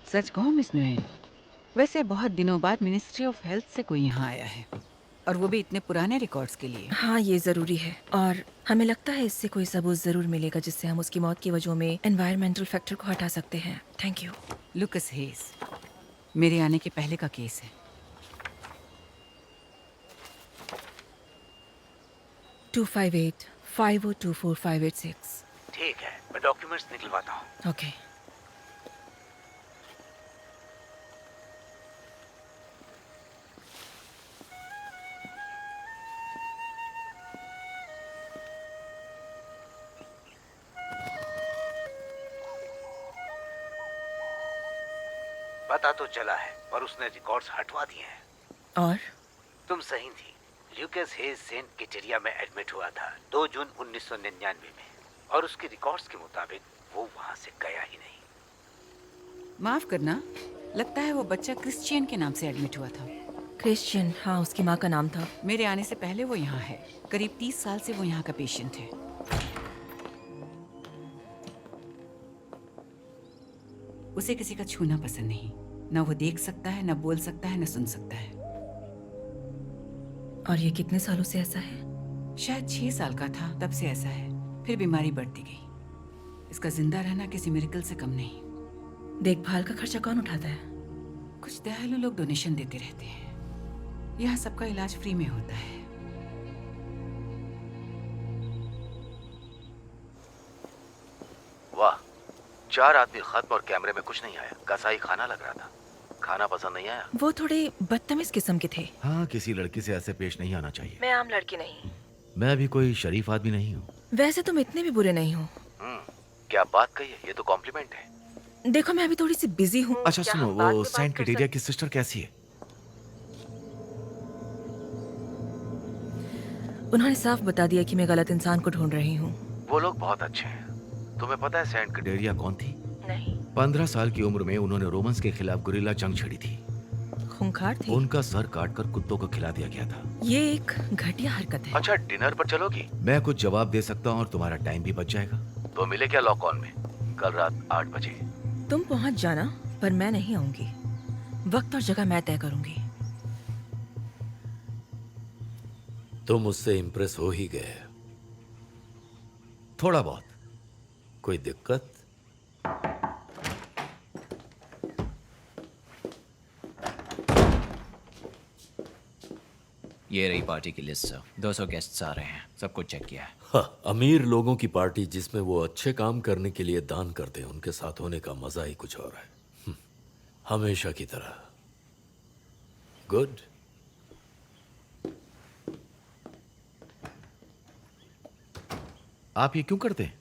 सच कहूँ मिस नोएल, वैसे बहुत दिनों बाद मिनिस्ट्री ऑफ हेल्थ से कोई यहाँ आया है, और वो भी इतने पुराने रिकॉर्ड्स के लिए। हाँ, ये जरूरी है, और हमें लगता है इससे कोई सबूत जरूर मिलेगा जिससे हम उसकी मौत की वजह में एनवायरमेंटल फैक्टर को हटा सकते हैं। Thank you. लुकस हेस मेरे आने के पहले का केस है। 258-5024-586। ठीक है, मैं डॉक्यूमेंट्स निकलवाता हूँ। ओके। पता तो चला है, पर उसने रिकॉर्ड्स हटवा दिए हैं। और तुम सही थी। ल्यूकास हेज सेंट किटेरिया में एडमिट हुआ था 2 जून 1999 में, और उसके रिकॉर्ड्स के मुताबिक वो वहां से गया ही नहीं। माफ करना, लगता है वो बच्चा क्रिश्चियन के नाम से एडमिट हुआ था। क्रिश्चियन? हाँ, उसकी माँ का नाम था। मेरे आने से पहले वो यहाँ है। करीब 30 साल से वो यहाँ का पेशेंट है। उसे किसी का छूना पसंद नहीं। ना वो देख सकता है, ना बोल सकता है, ना सुन सकता है। और ये कितने सालों से ऐसा है? शायद 6 साल का था तब से ऐसा है। फिर बीमारी बढ़ती गई। इसका जिंदा रहना किसी मिरेकल से कम नहीं। देखभाल का खर्चा कौन उठाता है? कुछ दयालु लोग डोनेशन देते रहते हैं। यहाँ सबका इलाज फ्री में होता है। वाह, 4 आदमी खत्म और कैमरे में कुछ नहीं आया। कसाई खाना लग रहा था। खाना पसंद नहीं आया? वो थोड़े बदतमीज किस्म के थे। हाँ, किसी लड़की से ऐसे पेश नहीं आना चाहिए। मैं आम लड़की नहीं। मैं भी कोई शरीफ आदमी नहीं हूँ। वैसे तुम इतने भी बुरे नहीं हो। क्या बात कही है, ये तो कॉम्प्लीमेंट है। देखो मैं अभी थोड़ी सी बिजी हूँ। अच्छा सुनो, वो सेंट कैटेरिया की सिस्टर कैसी है? उन्होंने साफ बता दिया कि मैं गलत इंसान को ढूंढ रही हूँ। वो लोग बहुत अच्छे हैं। तुम्हें पता है सेंट कैटेरिया कौन थी? नहीं। 15 साल की उम्र में उन्होंने रोमन्स के खिलाफ गुरिल्ला जंग छेड़ी थी। खूंखार थी। उनका सर काटकर कुत्तों को खिला दिया गया था। ये एक घटिया हरकत है। अच्छा, डिनर पर चलोगी? मैं कुछ जवाब दे सकता हूँ और तुम्हारा टाइम भी बच जाएगा। तो मिले क्या लॉक ऑन में कल रात 8 बजे? तुम पहुँच जाना, पर मैं नहीं आऊंगी। वक्त और जगह मैं तय करूंगी। तुम उससे इम्प्रेस हो ही गए। थोड़ा बहुत। कोई दिक्कत? ये रही पार्टी की लिस्ट सर। 200 गेस्ट्स आ रहे हैं। सब कुछ चेक किया है। हाँ, अमीर लोगों की पार्टी जिसमें वो अच्छे काम करने के लिए दान करते हैं, उनके साथ होने का मजा ही कुछ और है। हमेशा की तरह। गुड। आप ये क्यों करते हैं?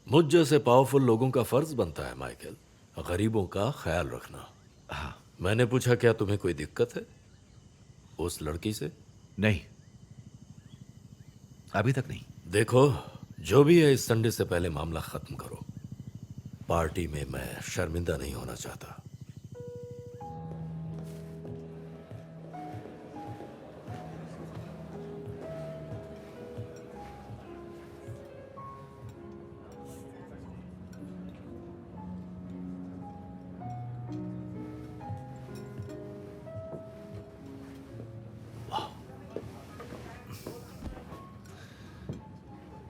मुझ जैसे पावरफुल लोगों का फर्ज बनता है माइकल, गरीबों का ख्याल रखना। हाँ। मैंने पूछा क्या तुम्हें कोई दिक्कत है उस लड़की से? नहीं, अभी तक नहीं। देखो, जो भी है इस संडे से पहले मामला खत्म करो। पार्टी में मैं शर्मिंदा नहीं होना चाहता।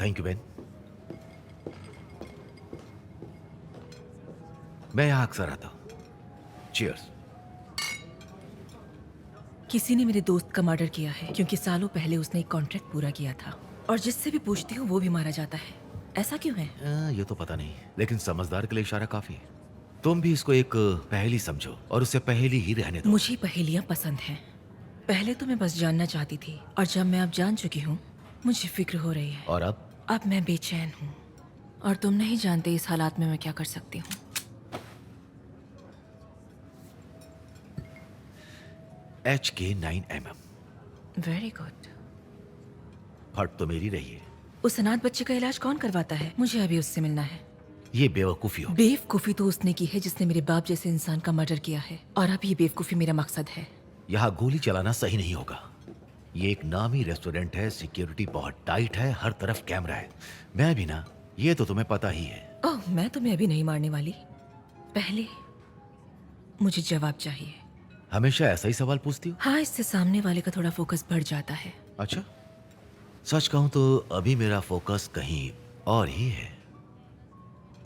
Thank you Ben. मैं यहाँ अक्सर आता हूँ। चीयर्स। किसी ने मेरे दोस्त का मर्डर किया है क्योंकि सालों पहले उसने एक कॉन्ट्रैक्ट पूरा किया था, और जिससे भी पूछती हूँ वो भी मारा जाता है। ऐसा क्यों है? ये तो पता नहीं, लेकिन समझदार के लिए इशारा काफी है। तुम भी इसको एक पहेली समझो और उसे पहेली ही रहने दो। मुझे पहेलियां पसंद हैं। पहले तो मैं बस जानना चाहती थी, और जब मैं अब जान चुकी हूँ मुझे फिक्र हो रही है। और अब मैं बेचैन हूँ, और तुम नहीं जानते इस हालात में मैं क्या कर सकती हूँ। HK9mm। Very good. फट तो मेरी रही है। उस अनाथ बच्चे का इलाज कौन करवाता है? मुझे अभी उससे मिलना है। ये बेवकूफी हो। बेवकूफी तो उसने की है जिसने मेरे बाप जैसे इंसान का मर्डर किया है, और अब ये बेवकूफी मेरा मकसद है। यहाँ गोली चलाना सही नहीं होगा। ये एक नामी रेस्टोरेंट है, सिक्योरिटी बहुत टाइट है, हर तरफ कैमरा है। मैं भी ना, ये तो तुम्हें पता ही है। ओह, मैं तुम्हें अभी नहीं मारने वाली। पहले मुझे जवाब चाहिए। हमेशा ऐसा ही सवाल पूछती हो? हाँ, इससे सामने वाले का थोड़ा फोकस बढ़ जाता है। अच्छा, सच कहूं तो अभी मेरा फोकस कहीं और ही है।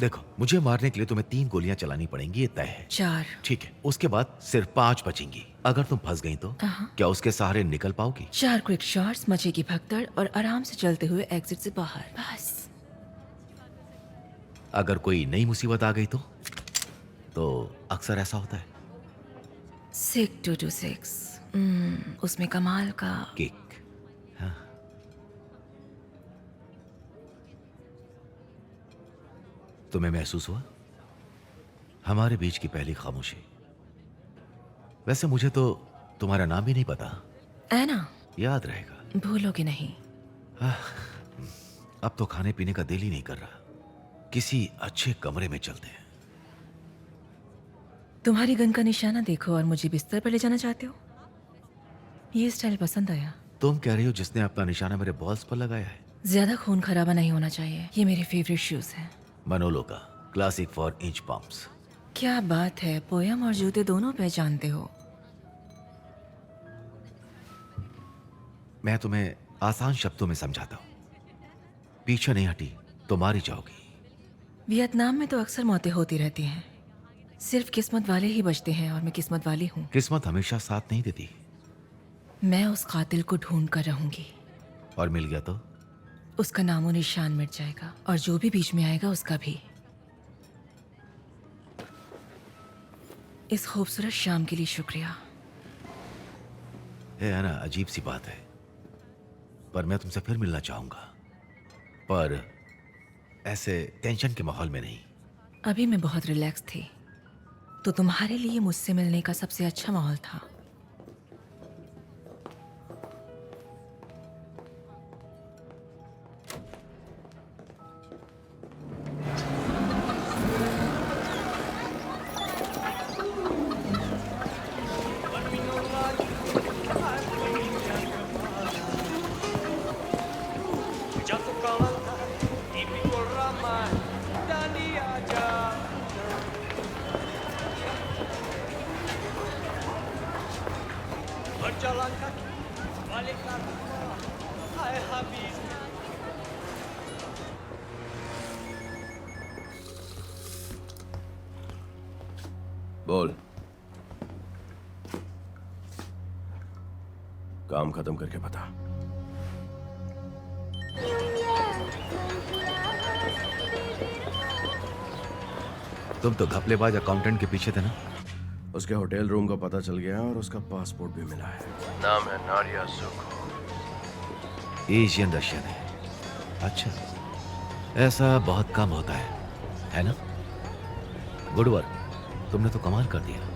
देखो, मुझे मारने के लिए तुम्हें 3 गोलियां चलानी पड़ेंगी, ये तय है। 4। ठीक है, उसके बाद सिर्फ 5 बचेंगी। अगर तुम फंस गई तो क्या उसके सहारे निकल पाओगी? 4 क्विक शॉट्स, मचेगी भगदड़, और आराम से चलते हुए एग्जिट से बाहर, बस। अगर कोई नई मुसीबत आ गई तो अक्सर ऐसा होता है। 6-2-2-6। उसमें कमाल का किक। हाँ। तुम्हें महसूस हुआ हमारे बीच की पहली खामोशी? वैसे मुझे तो तुम्हारा नाम भी नहीं पता। ऐना। याद रहेगा। भूलोगे नहीं। अब तो खाने पीने का दिल ही नहीं कर रहा। किसी अच्छे कमरे में चलते हैं। तुम्हारी गन का निशाना देखो और मुझे बिस्तर पर ले जाना चाहते हो? ये स्टाइल पसंद आया? तुम कह रही हो जिसने अपना निशाना मेरे बॉल्स पर लगाया है? ज्यादा खून खराबा नहीं होना चाहिए। ये मेरे फेवरेट शूज हैं। मनोलो का क्लासिक फॉर इंच पंप्स। क्या बात है, पोयम और जूते दोनों पहचानते हो। मैं तुम्हें आसान शब्दों में समझाता हूं। पीछे नहीं हटी तो मारी जाओगी। वियतनाम में तो अक्सर मौतें होती रहती हैं। सिर्फ किस्मत वाले ही बचते हैं और मैं किस्मत वाली हूँ। किस्मत हमेशा साथ नहीं देती। मैं उस कातिल को ढूंढ कर रहूंगी। और मिल गया तो उसका नामो निशान मिट जाएगा और जो भी बीच में आएगा उसका भी। इस खूबसूरत शाम के लिए शुक्रिया। है ना, अजीब सी बात है, पर मैं तुमसे फिर मिलना चाहूंगा, पर ऐसे टेंशन के माहौल में नहीं। अभी मैं बहुत रिलैक्स थी, तो तुम्हारे लिए मुझसे मिलने का सबसे अच्छा माहौल था। बोल। काम खत्म करके बता। तुम तो घपलेबाज अकाउंटेंट के पीछे थे ना? उसके होटल रूम का पता चल गया और उसका पासपोर्ट भी मिला है। नाम है नाडिया सुखो। एशियन रशियन है। अच्छा, ऐसा बहुत कम होता है ना? गुड वर्क, तुमने तो कमाल कर दिया।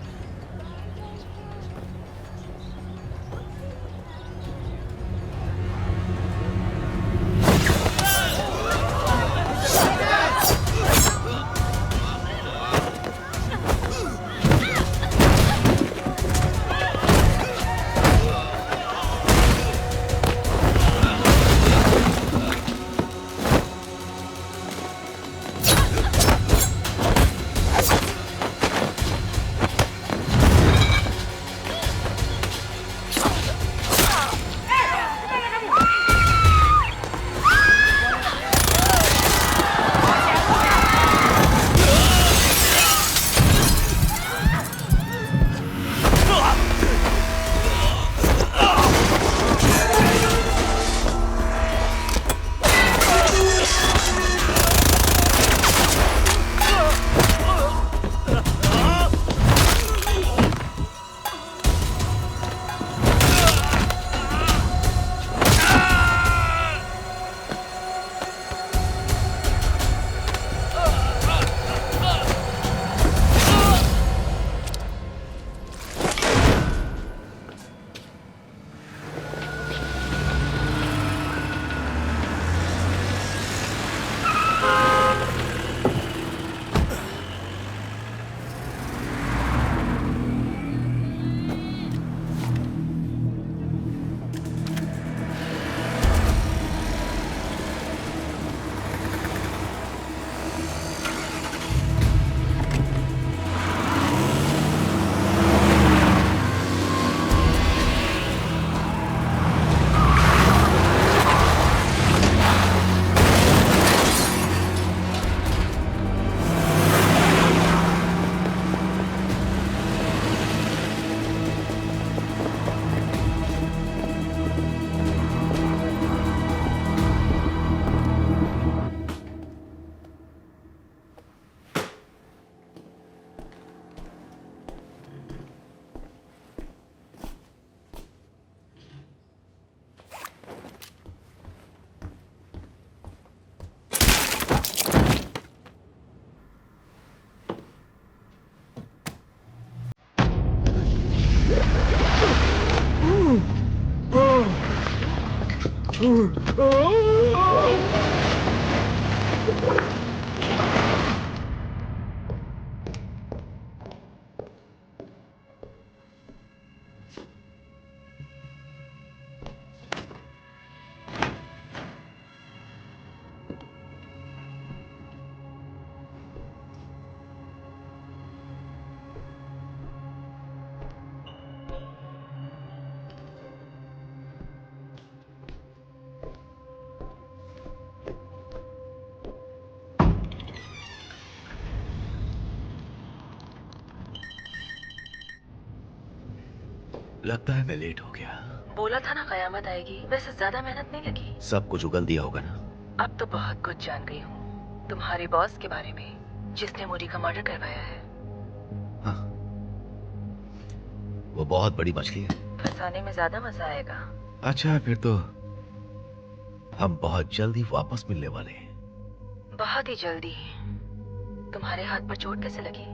लगता है मैं लेट हो गया। बोला था ना कयामत आएगी, वैसे ज्यादा मेहनत नहीं लगी। सब कुछ उगल दिया होगा ना? अब तो बहुत कुछ जान गई हूँ तुम्हारे बॉस के बारे में, जिसने मोदी का मर्डर करवाया है। हाँ, वो बहुत बड़ी मछली है। फंसाने में ज्यादा मजा आएगा। अच्छा, फिर तो हम बहुत जल्दी वापस मिलने वाले हैं। बहुत ही जल्दी। तुम्हारे हाथ पर चोट कैसे लगी?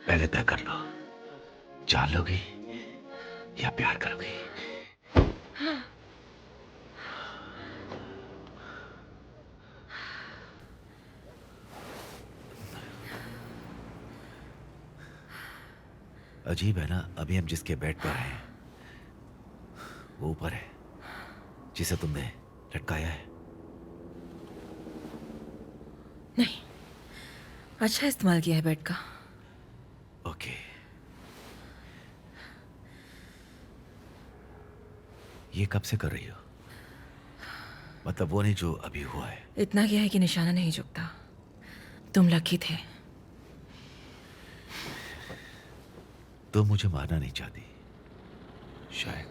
पहले तय कर लो, जान लोगी या प्यार करोगी? अजीब है ना, अभी हम जिसके बेड पर हैं वो ऊपर है जिसे तुमने लटकाया है। नहीं, अच्छा इस्तेमाल किया है बेड का। ओके, ये कब से कर रही हो? मतलब वो नहीं जो अभी हुआ है। इतना किया है कि निशाना नहीं झुकता। तुम लकी थे। तुम मुझे मारना नहीं चाहती शायद।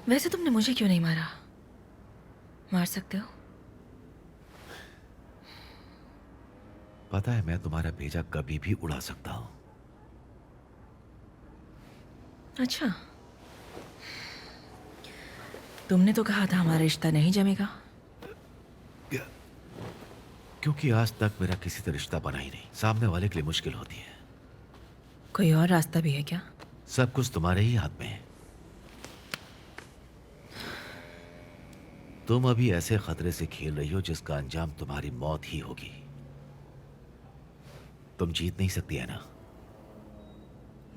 वैसे तुमने मुझे क्यों नहीं मारा? मार सकते हो। पता है, मैं तुम्हारा भेजा कभी भी उड़ा सकता हूं। अच्छा, तुमने तो कहा था हमारा रिश्ता नहीं जमेगा। क्योंकि आज तक मेरा किसी से रिश्ता बना ही नहीं। सामने वाले के लिए मुश्किल होती है। कोई और रास्ता भी है क्या? सब कुछ तुम्हारे ही हाथ में है। तुम अभी ऐसे खतरे से खेल रही हो जिसका अंजाम तुम्हारी मौत ही होगी। तुम जीत नहीं सकती है ना।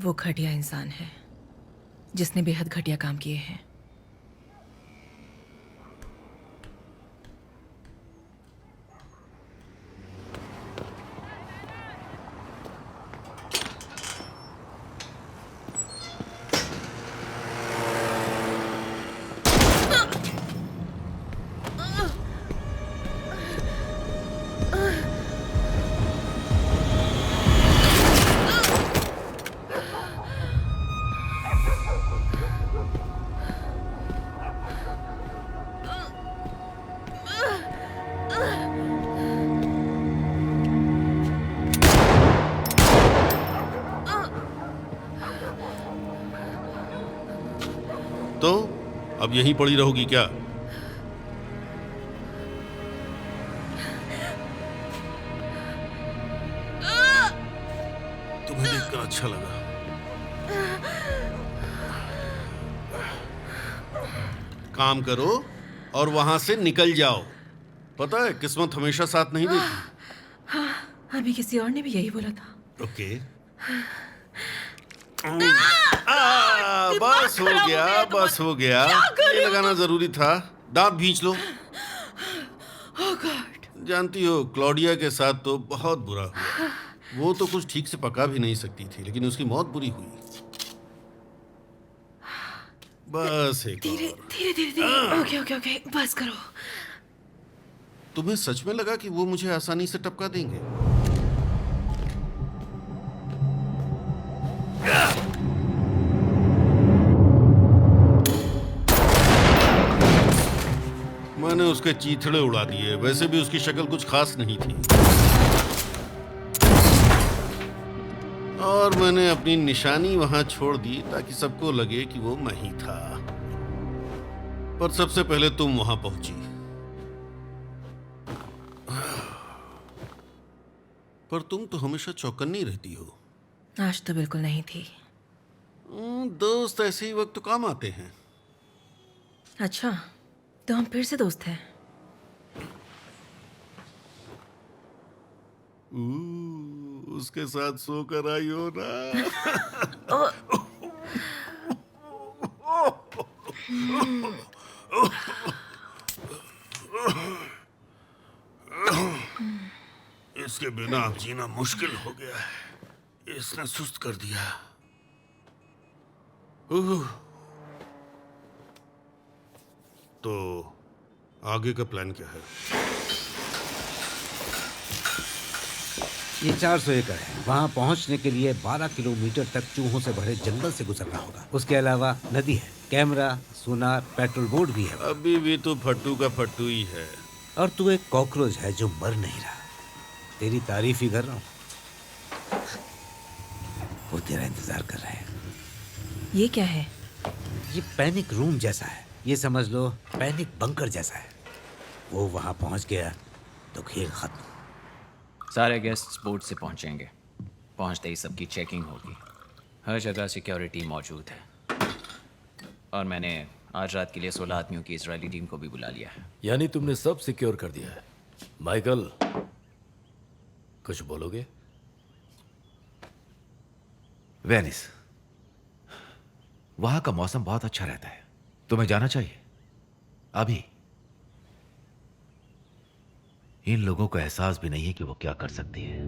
वो घटिया इंसान है जिसने बेहद घटिया काम किए हैं। तो अब यहीं पड़ी रहोगी क्या? तुम्हें देखकर अच्छा लगा। काम करो और वहां से निकल जाओ। पता है किस्मत हमेशा साथ नहीं देती। हाँ, अभी किसी और ने भी यही बोला था। ओके। बस हो गया, बस हो गया। ये लगाना जरूरी था। दांत भींच लो। ओह गॉड। जानती हो क्लॉडिया के साथ तो बहुत बुरा हुआ। वो तो कुछ ठीक से पका भी नहीं सकती थी, लेकिन उसकी मौत बुरी हुई। बस एक धीरे और। धीरे धीरे धीरे। ओके ओके ओके, बस करो। तुम्हें सच में लगा कि वो मुझे आसानी से टपका देंगे? मैंने उसके चीथड़े उड़ा दिए। वैसे भी उसकी शक्ल कुछ खास नहीं थी, और मैंने अपनी निशानी वहां छोड़ दी ताकि सबको लगे कि वो मैं ही था। पर सबसे पहले तुम वहां पहुंची। पर तुम तो हमेशा चौकन्नी रहती हो। आज तो बिल्कुल नहीं थी। दोस्त ऐसे ही वक्त काम आते हैं। अच्छा, तो हम फिर से दोस्त हैं। उसके साथ सोकर आई हो ना? इसके बिना अब जीना मुश्किल हो गया है। इसने सुस्त कर दिया। तो आगे का प्लान क्या है? ये 400 एकड़ है। वहाँ पहुँचने के लिए 12 किलोमीटर तक चूहों से भरे जंगल से गुजरना होगा। उसके अलावा नदी है, कैमरा, सोनार, पेट्रोल बोट भी है। अभी भी तो फट्टू का फट्टू ही है। और तू एक कॉकरोच है जो मर नहीं रहा। तेरी तारीफ ही कर रहा हूँ। वो तेरा इंतजार कर रहे हैं। ये क्या है? ये पैनिक रूम जैसा है। ये समझ लो पैनिक बंकर जैसा है। वो वहाँ पहुँच गया तो खेल खत्म। सारे गेस्ट्स बोट से पहुंचेंगे। पहुंचते ही सबकी चेकिंग होगी। हर जगह सिक्योरिटी मौजूद है। और मैंने आज रात के लिए 16 आदमियों की इजरायली टीम को भी बुला लिया है। यानी तुमने सब सिक्योर कर दिया है। माइकल, कुछ बोलोगे? वेनिस, वहां का मौसम बहुत अच्छा रहता है। तुम्हें जाना चाहिए अभी। इन लोगों को एहसास भी नहीं है कि वो क्या कर सकती है।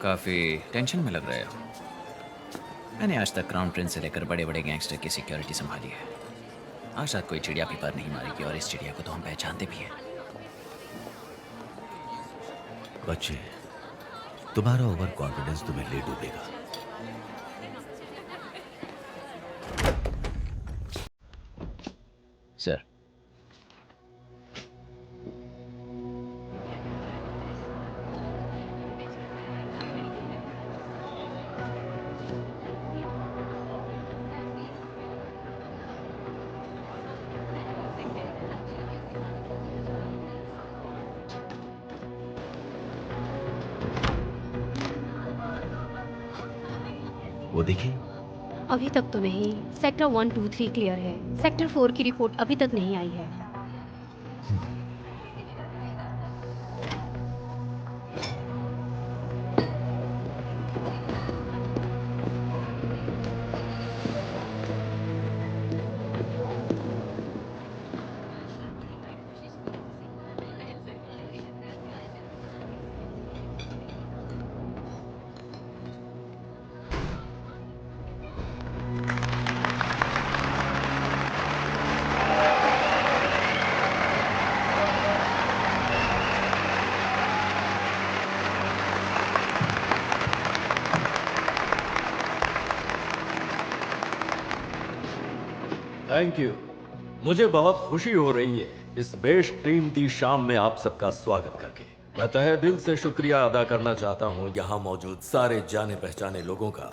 काफी टेंशन में लग रहे हो। मैंने आज तक क्राउन प्रिंस से लेकर बड़े बड़े गैंगस्टर की सिक्योरिटी संभाली है। आज रात कोई चिड़िया भी पर नहीं मारेगी, और इस चिड़िया को तो हम पहचानते भी हैं। बच्चे, तुम्हारा ओवर कॉन्फिडेंस तुम्हें ले डूबेगा। सर, वो देखिए, अभी तक तो नहीं। सेक्टर 1, 2, 3 क्लियर है। सेक्टर 4 की रिपोर्ट अभी तक नहीं आई है। Thank you. मुझे बहुत खुशी हो रही है इस बेशकीमती शाम में आप सबका स्वागत करके। मैं तहे दिल से शुक्रिया अदा करना चाहता हूँ यहाँ मौजूद सारे जाने पहचाने लोगों का,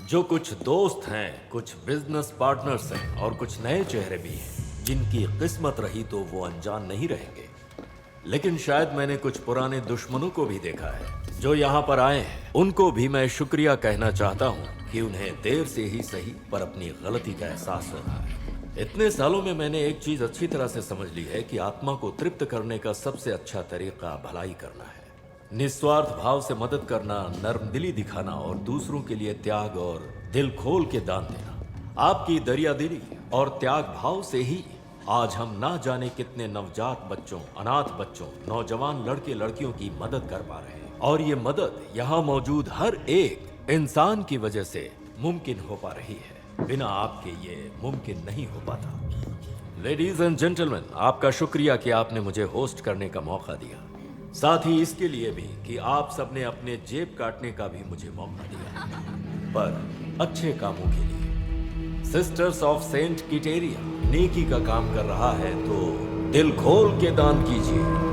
जो कुछ दोस्त हैं, कुछ बिजनेस पार्टनर्स हैं और कुछ नए चेहरे भी हैं, जिनकी किस्मत रही तो वो अनजान नहीं रहेंगे। लेकिन शायद मैंने कुछ पुराने दुश्मनों को भी देखा है जो यहाँ पर आए हैं। उनको भी मैं शुक्रिया कहना चाहता हूँ कि उन्हें देर से ही सही पर अपनी गलती का एहसास हो रहा है। इतने सालों में मैंने एक चीज अच्छी तरह से समझ ली है कि आत्मा को तृप्त करने का सबसे अच्छा तरीका भलाई करना है। निस्वार्थ भाव से मदद करना, नर्मदिली दिखाना और दूसरों के लिए त्याग और दिल खोल के दान देना। आपकी दरियादिली और त्याग भाव से ही आज हम ना जाने कितने नवजात बच्चों, अनाथ बच्चों, नौजवान लड़के लड़कियों की मदद कर पा रहे हैं। और ये मदद यहाँ मौजूद हर एक इंसान की वजह से मुमकिन हो पा रही है। बिना आपके ये मुमकिन नहीं हो पाता। लेडीज एंड जेंटलमैन, आपका शुक्रिया कि आपने मुझे होस्ट करने का मौका दिया। साथ ही इसके लिए भी कि आप सबने अपने जेब काटने का भी मुझे मौका दिया, पर अच्छे कामों के लिए। सिस्टर्स ऑफ सेंट किटेरिया नेकी का काम कर रहा है, तो दिल खोल के दान कीजिए।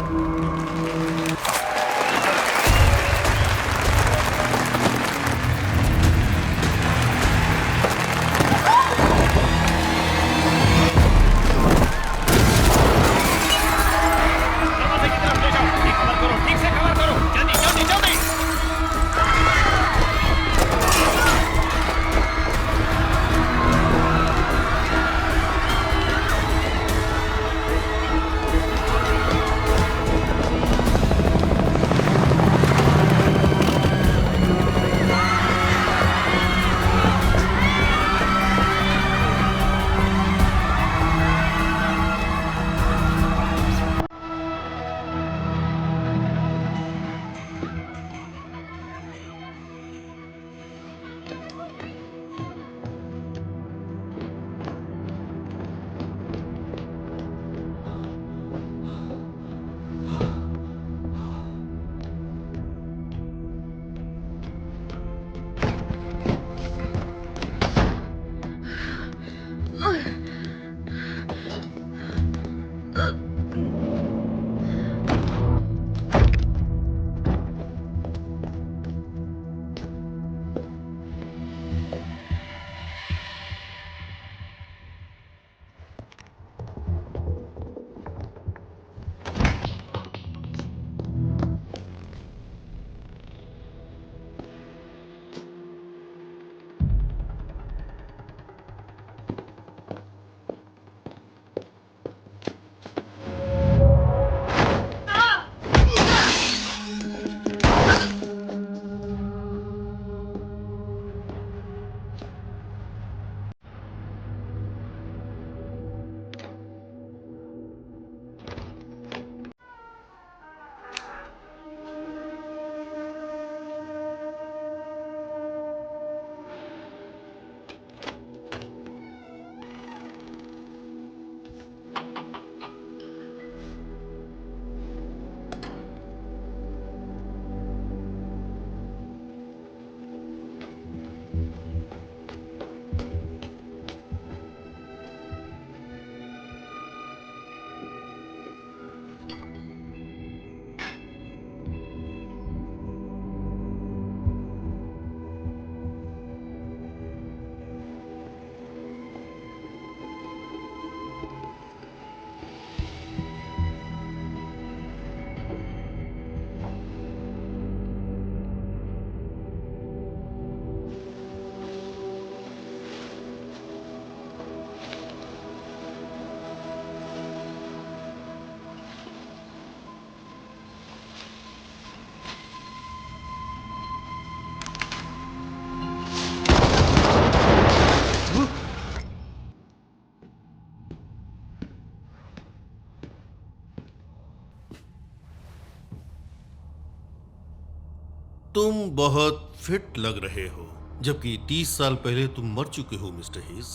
बहुत फिट लग रहे हो, जबकि 30 साल पहले तुम मर चुके हो मिस्टर हेज।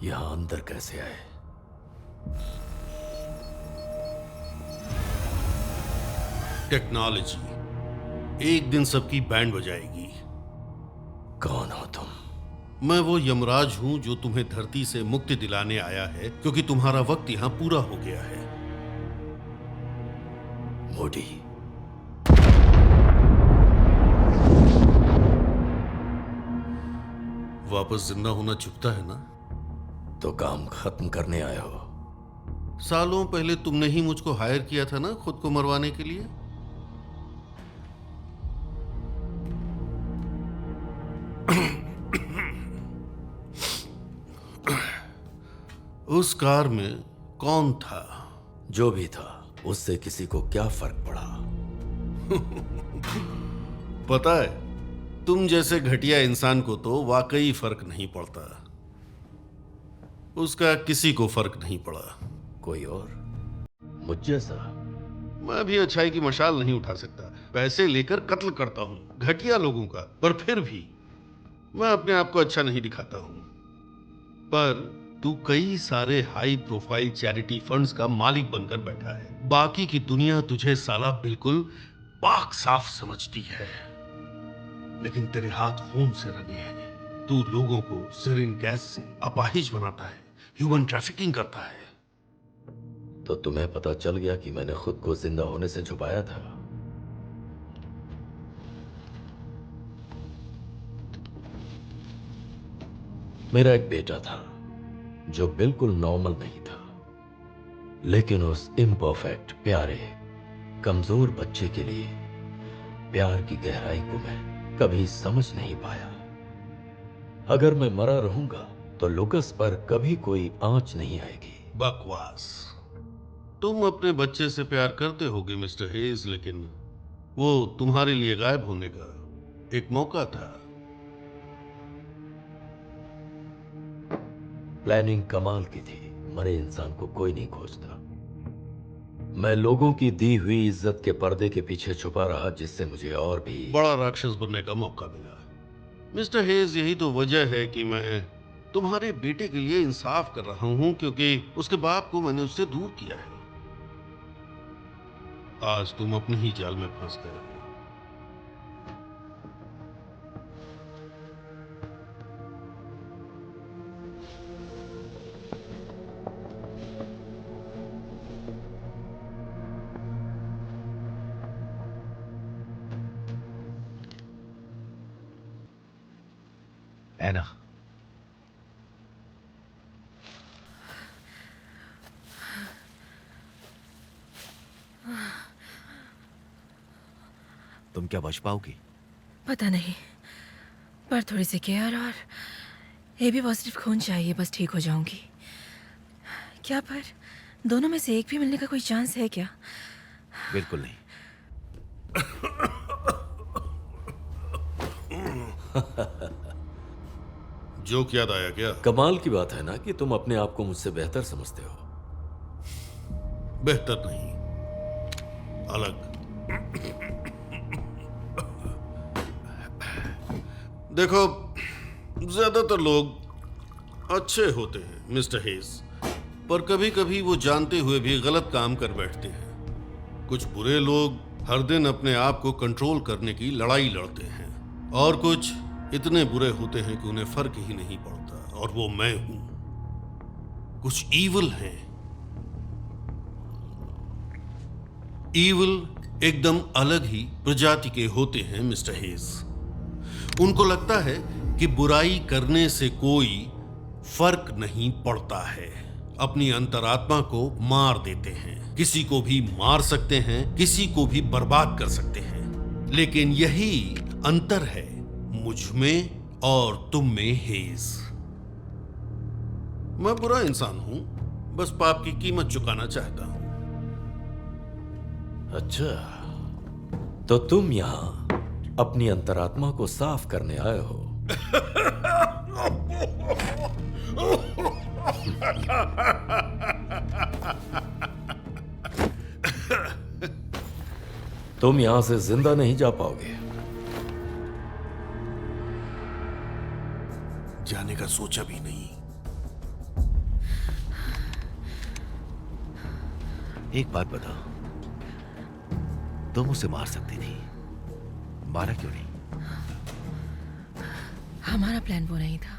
यहां अंदर कैसे आए? टेक्नोलॉजी एक दिन सबकी बैंड बजाएगी। कौन हो तुम? मैं वो यमराज हूं जो तुम्हें धरती से मुक्ति दिलाने आया है, क्योंकि तुम्हारा वक्त यहां पूरा हो गया है। मोडी, वापस जिंदा होना चुभता है ना? तो काम खत्म करने आए हो? सालों पहले तुमने ही मुझको हायर किया था ना खुद को मरवाने के लिए। उस कार में कौन था? जो भी था, उससे किसी को क्या फर्क पड़ा? पता है, तुम जैसे घटिया इंसान को तो वाकई फर्क नहीं पड़ता। उसका किसी को फर्क नहीं पड़ा। कोई और? मुझ जैसा? मैं भी अच्छाई की मशाल नहीं उठा सकता। पैसे लेकर कत्ल करता हूं घटिया लोगों का, पर फिर भी मैं अपने आप को अच्छा नहीं दिखाता हूं। पर तू कई सारे हाई प्रोफाइल चैरिटी फंड्स का मालिक बनकर बैठा है। बाकी की दुनिया तुझे साला बिल्कुल पाक साफ समझती है, लेकिन तेरे हाथ खून से रंगे हैं। तू लोगों को सिरिन गैस से अपाहिज बनाता है, ह्यूमन ट्रैफिकिंग करता है। तो तुम्हें पता चल गया कि मैंने खुद को जिंदा होने से छुपाया था? मेरा एक बेटा था जो बिल्कुल नॉर्मल नहीं था, लेकिन उस इम्परफेक्ट, प्यारे, कमजोर बच्चे के लिए प्यार की गहराई को मैं कभी समझ नहीं पाया। अगर मैं मरा रहूंगा तो लुकस पर कभी कोई आंच नहीं आएगी। बकवास। तुम अपने बच्चे से प्यार करते होगे मिस्टर हेज, लेकिन वो तुम्हारे लिए गायब होने का एक मौका था। प्लानिंग कमाल की थी। मरे इंसान को कोई नहीं खोजता। मैं लोगों की दी हुई इज्जत के पर्दे के पीछे छुपा रहा, जिससे मुझे और भी बड़ा राक्षस बनने का मौका मिला। मिस्टर हेज, यही तो वजह है कि मैं तुम्हारे बेटे के लिए इंसाफ कर रहा हूं, क्योंकि उसके बाप को मैंने उससे दूर किया है। आज तुम अपनी ही जाल में फंस गए हो। एना, तुम क्या बच पाओगी? पता नहीं, पर थोड़ी सी केयर और एबी पॉजिटिव खून चाहिए, बस ठीक हो जाऊंगी। क्या पर दोनों में से एक भी मिलने का कोई चांस है क्या? बिल्कुल नहीं। जोक याद आया क्या? कमाल की बात है ना कि तुम अपने आप को मुझसे बेहतर समझते हो। बेहतर नहीं, अलग। देखो, ज्यादातर लोग अच्छे होते हैं मिस्टर हेज, पर कभी कभी वो जानते हुए भी गलत काम कर बैठते हैं। कुछ बुरे लोग हर दिन अपने आप को कंट्रोल करने की लड़ाई लड़ते हैं, और कुछ इतने बुरे होते हैं कि उन्हें फर्क ही नहीं पड़ता, और वो मैं हूं। कुछ ईविल हैं। ईविल एकदम अलग ही प्रजाति के होते हैं मिस्टर हेज। उनको लगता है कि बुराई करने से कोई फर्क नहीं पड़ता है। अपनी अंतरात्मा को मार देते हैं। किसी को भी मार सकते हैं, किसी को भी बर्बाद कर सकते हैं, लेकिन यही अंतर है मुझ में और तुम में हेज। मैं बुरा इंसान हूं, बस पाप की कीमत चुकाना चाहता हूं। अच्छा, तो तुम यहां अपनी अंतरात्मा को साफ करने आए हो। तुम यहां से जिंदा नहीं जा पाओगे। जाने का सोचा भी नहीं। एक बात बताओ, तुम उसे मार सकती थी, मारा क्यों नहीं? हमारा प्लान वो नहीं था।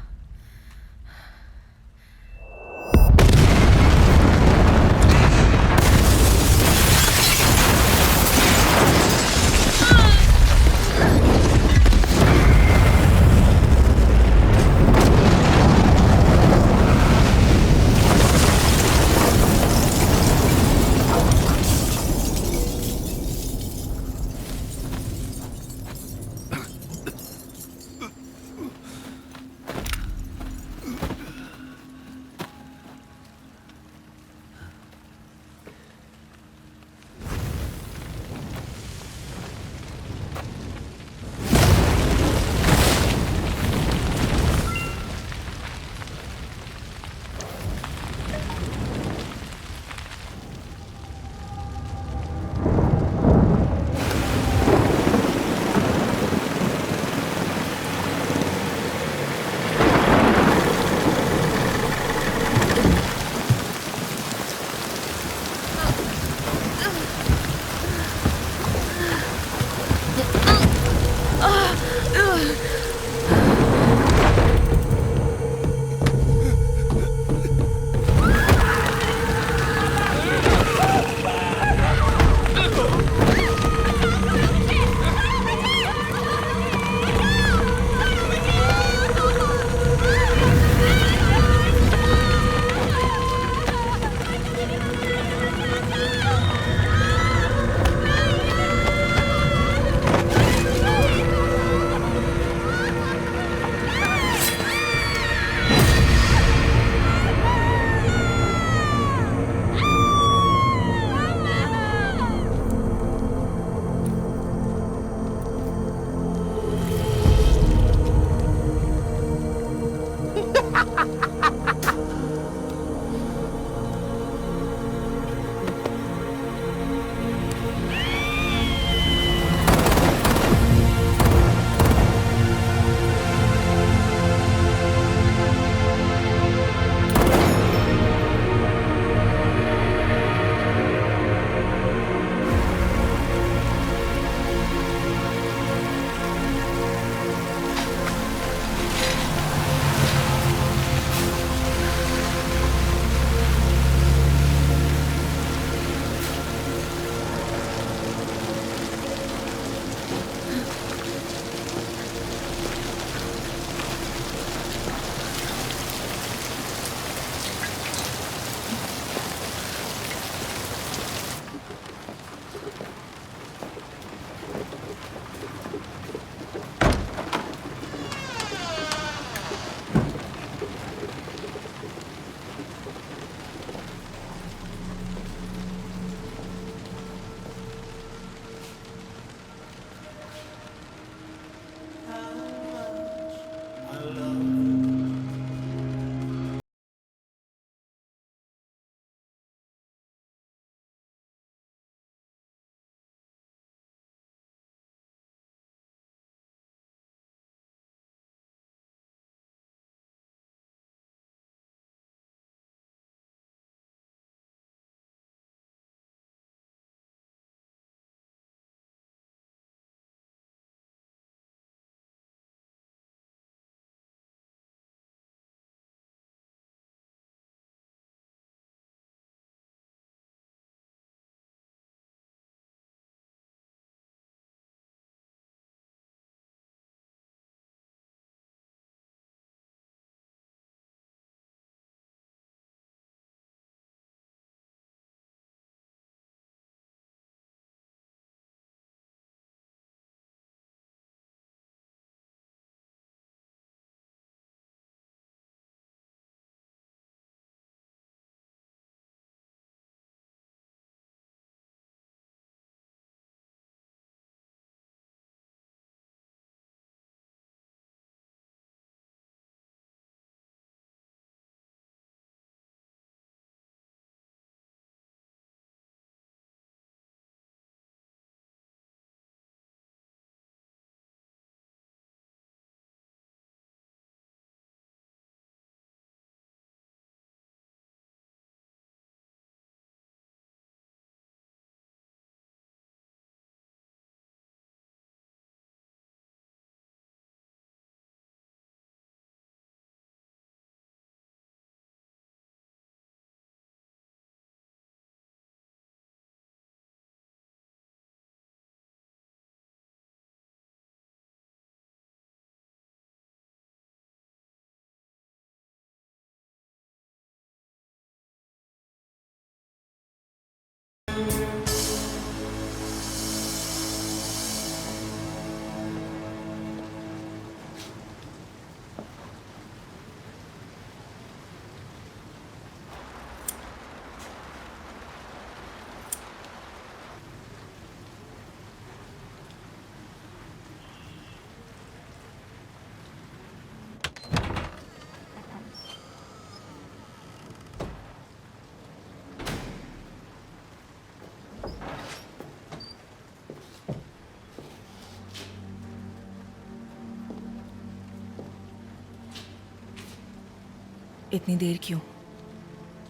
इतनी देर क्यों?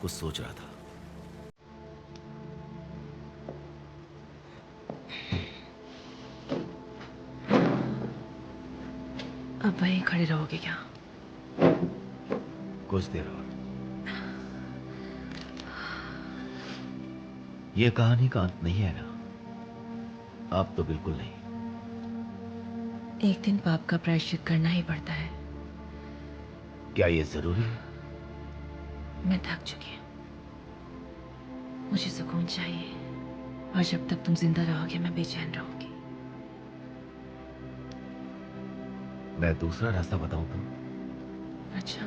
कुछ सोच रहा था। अब वहीं खड़े रहोगे क्या? कुछ देर और। ये कहानी का अंत नहीं है ना? अब तो बिल्कुल नहीं। एक दिन पाप का प्रायश्चित करना ही पड़ता है। क्या ये जरूरी है? मैं थक चुकी हूँ, मुझे सुकून चाहिए, और जब तक तुम जिंदा रहोगे मैं बेचैन रहूंगी। मैं दूसरा रास्ता बताऊं तो? अच्छा,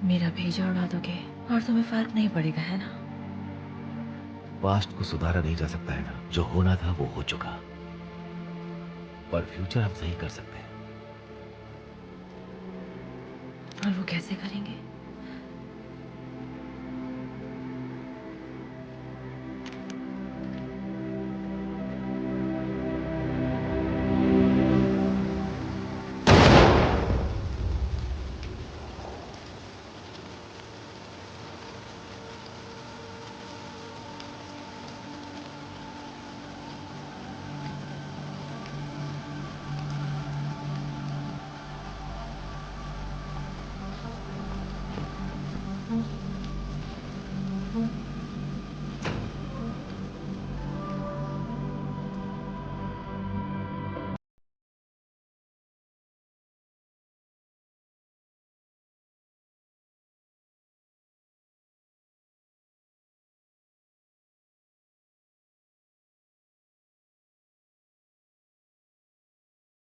मेरा भेजा उड़ा दोगे और तुम्हें फर्क नहीं पड़ेगा, है ना? पास्ट को सुधारा नहीं जा सकता है ना? जो होना था वो हो चुका, पर फ्यूचर हम सही कर सकते हैं। और वो कैसे करेंगे?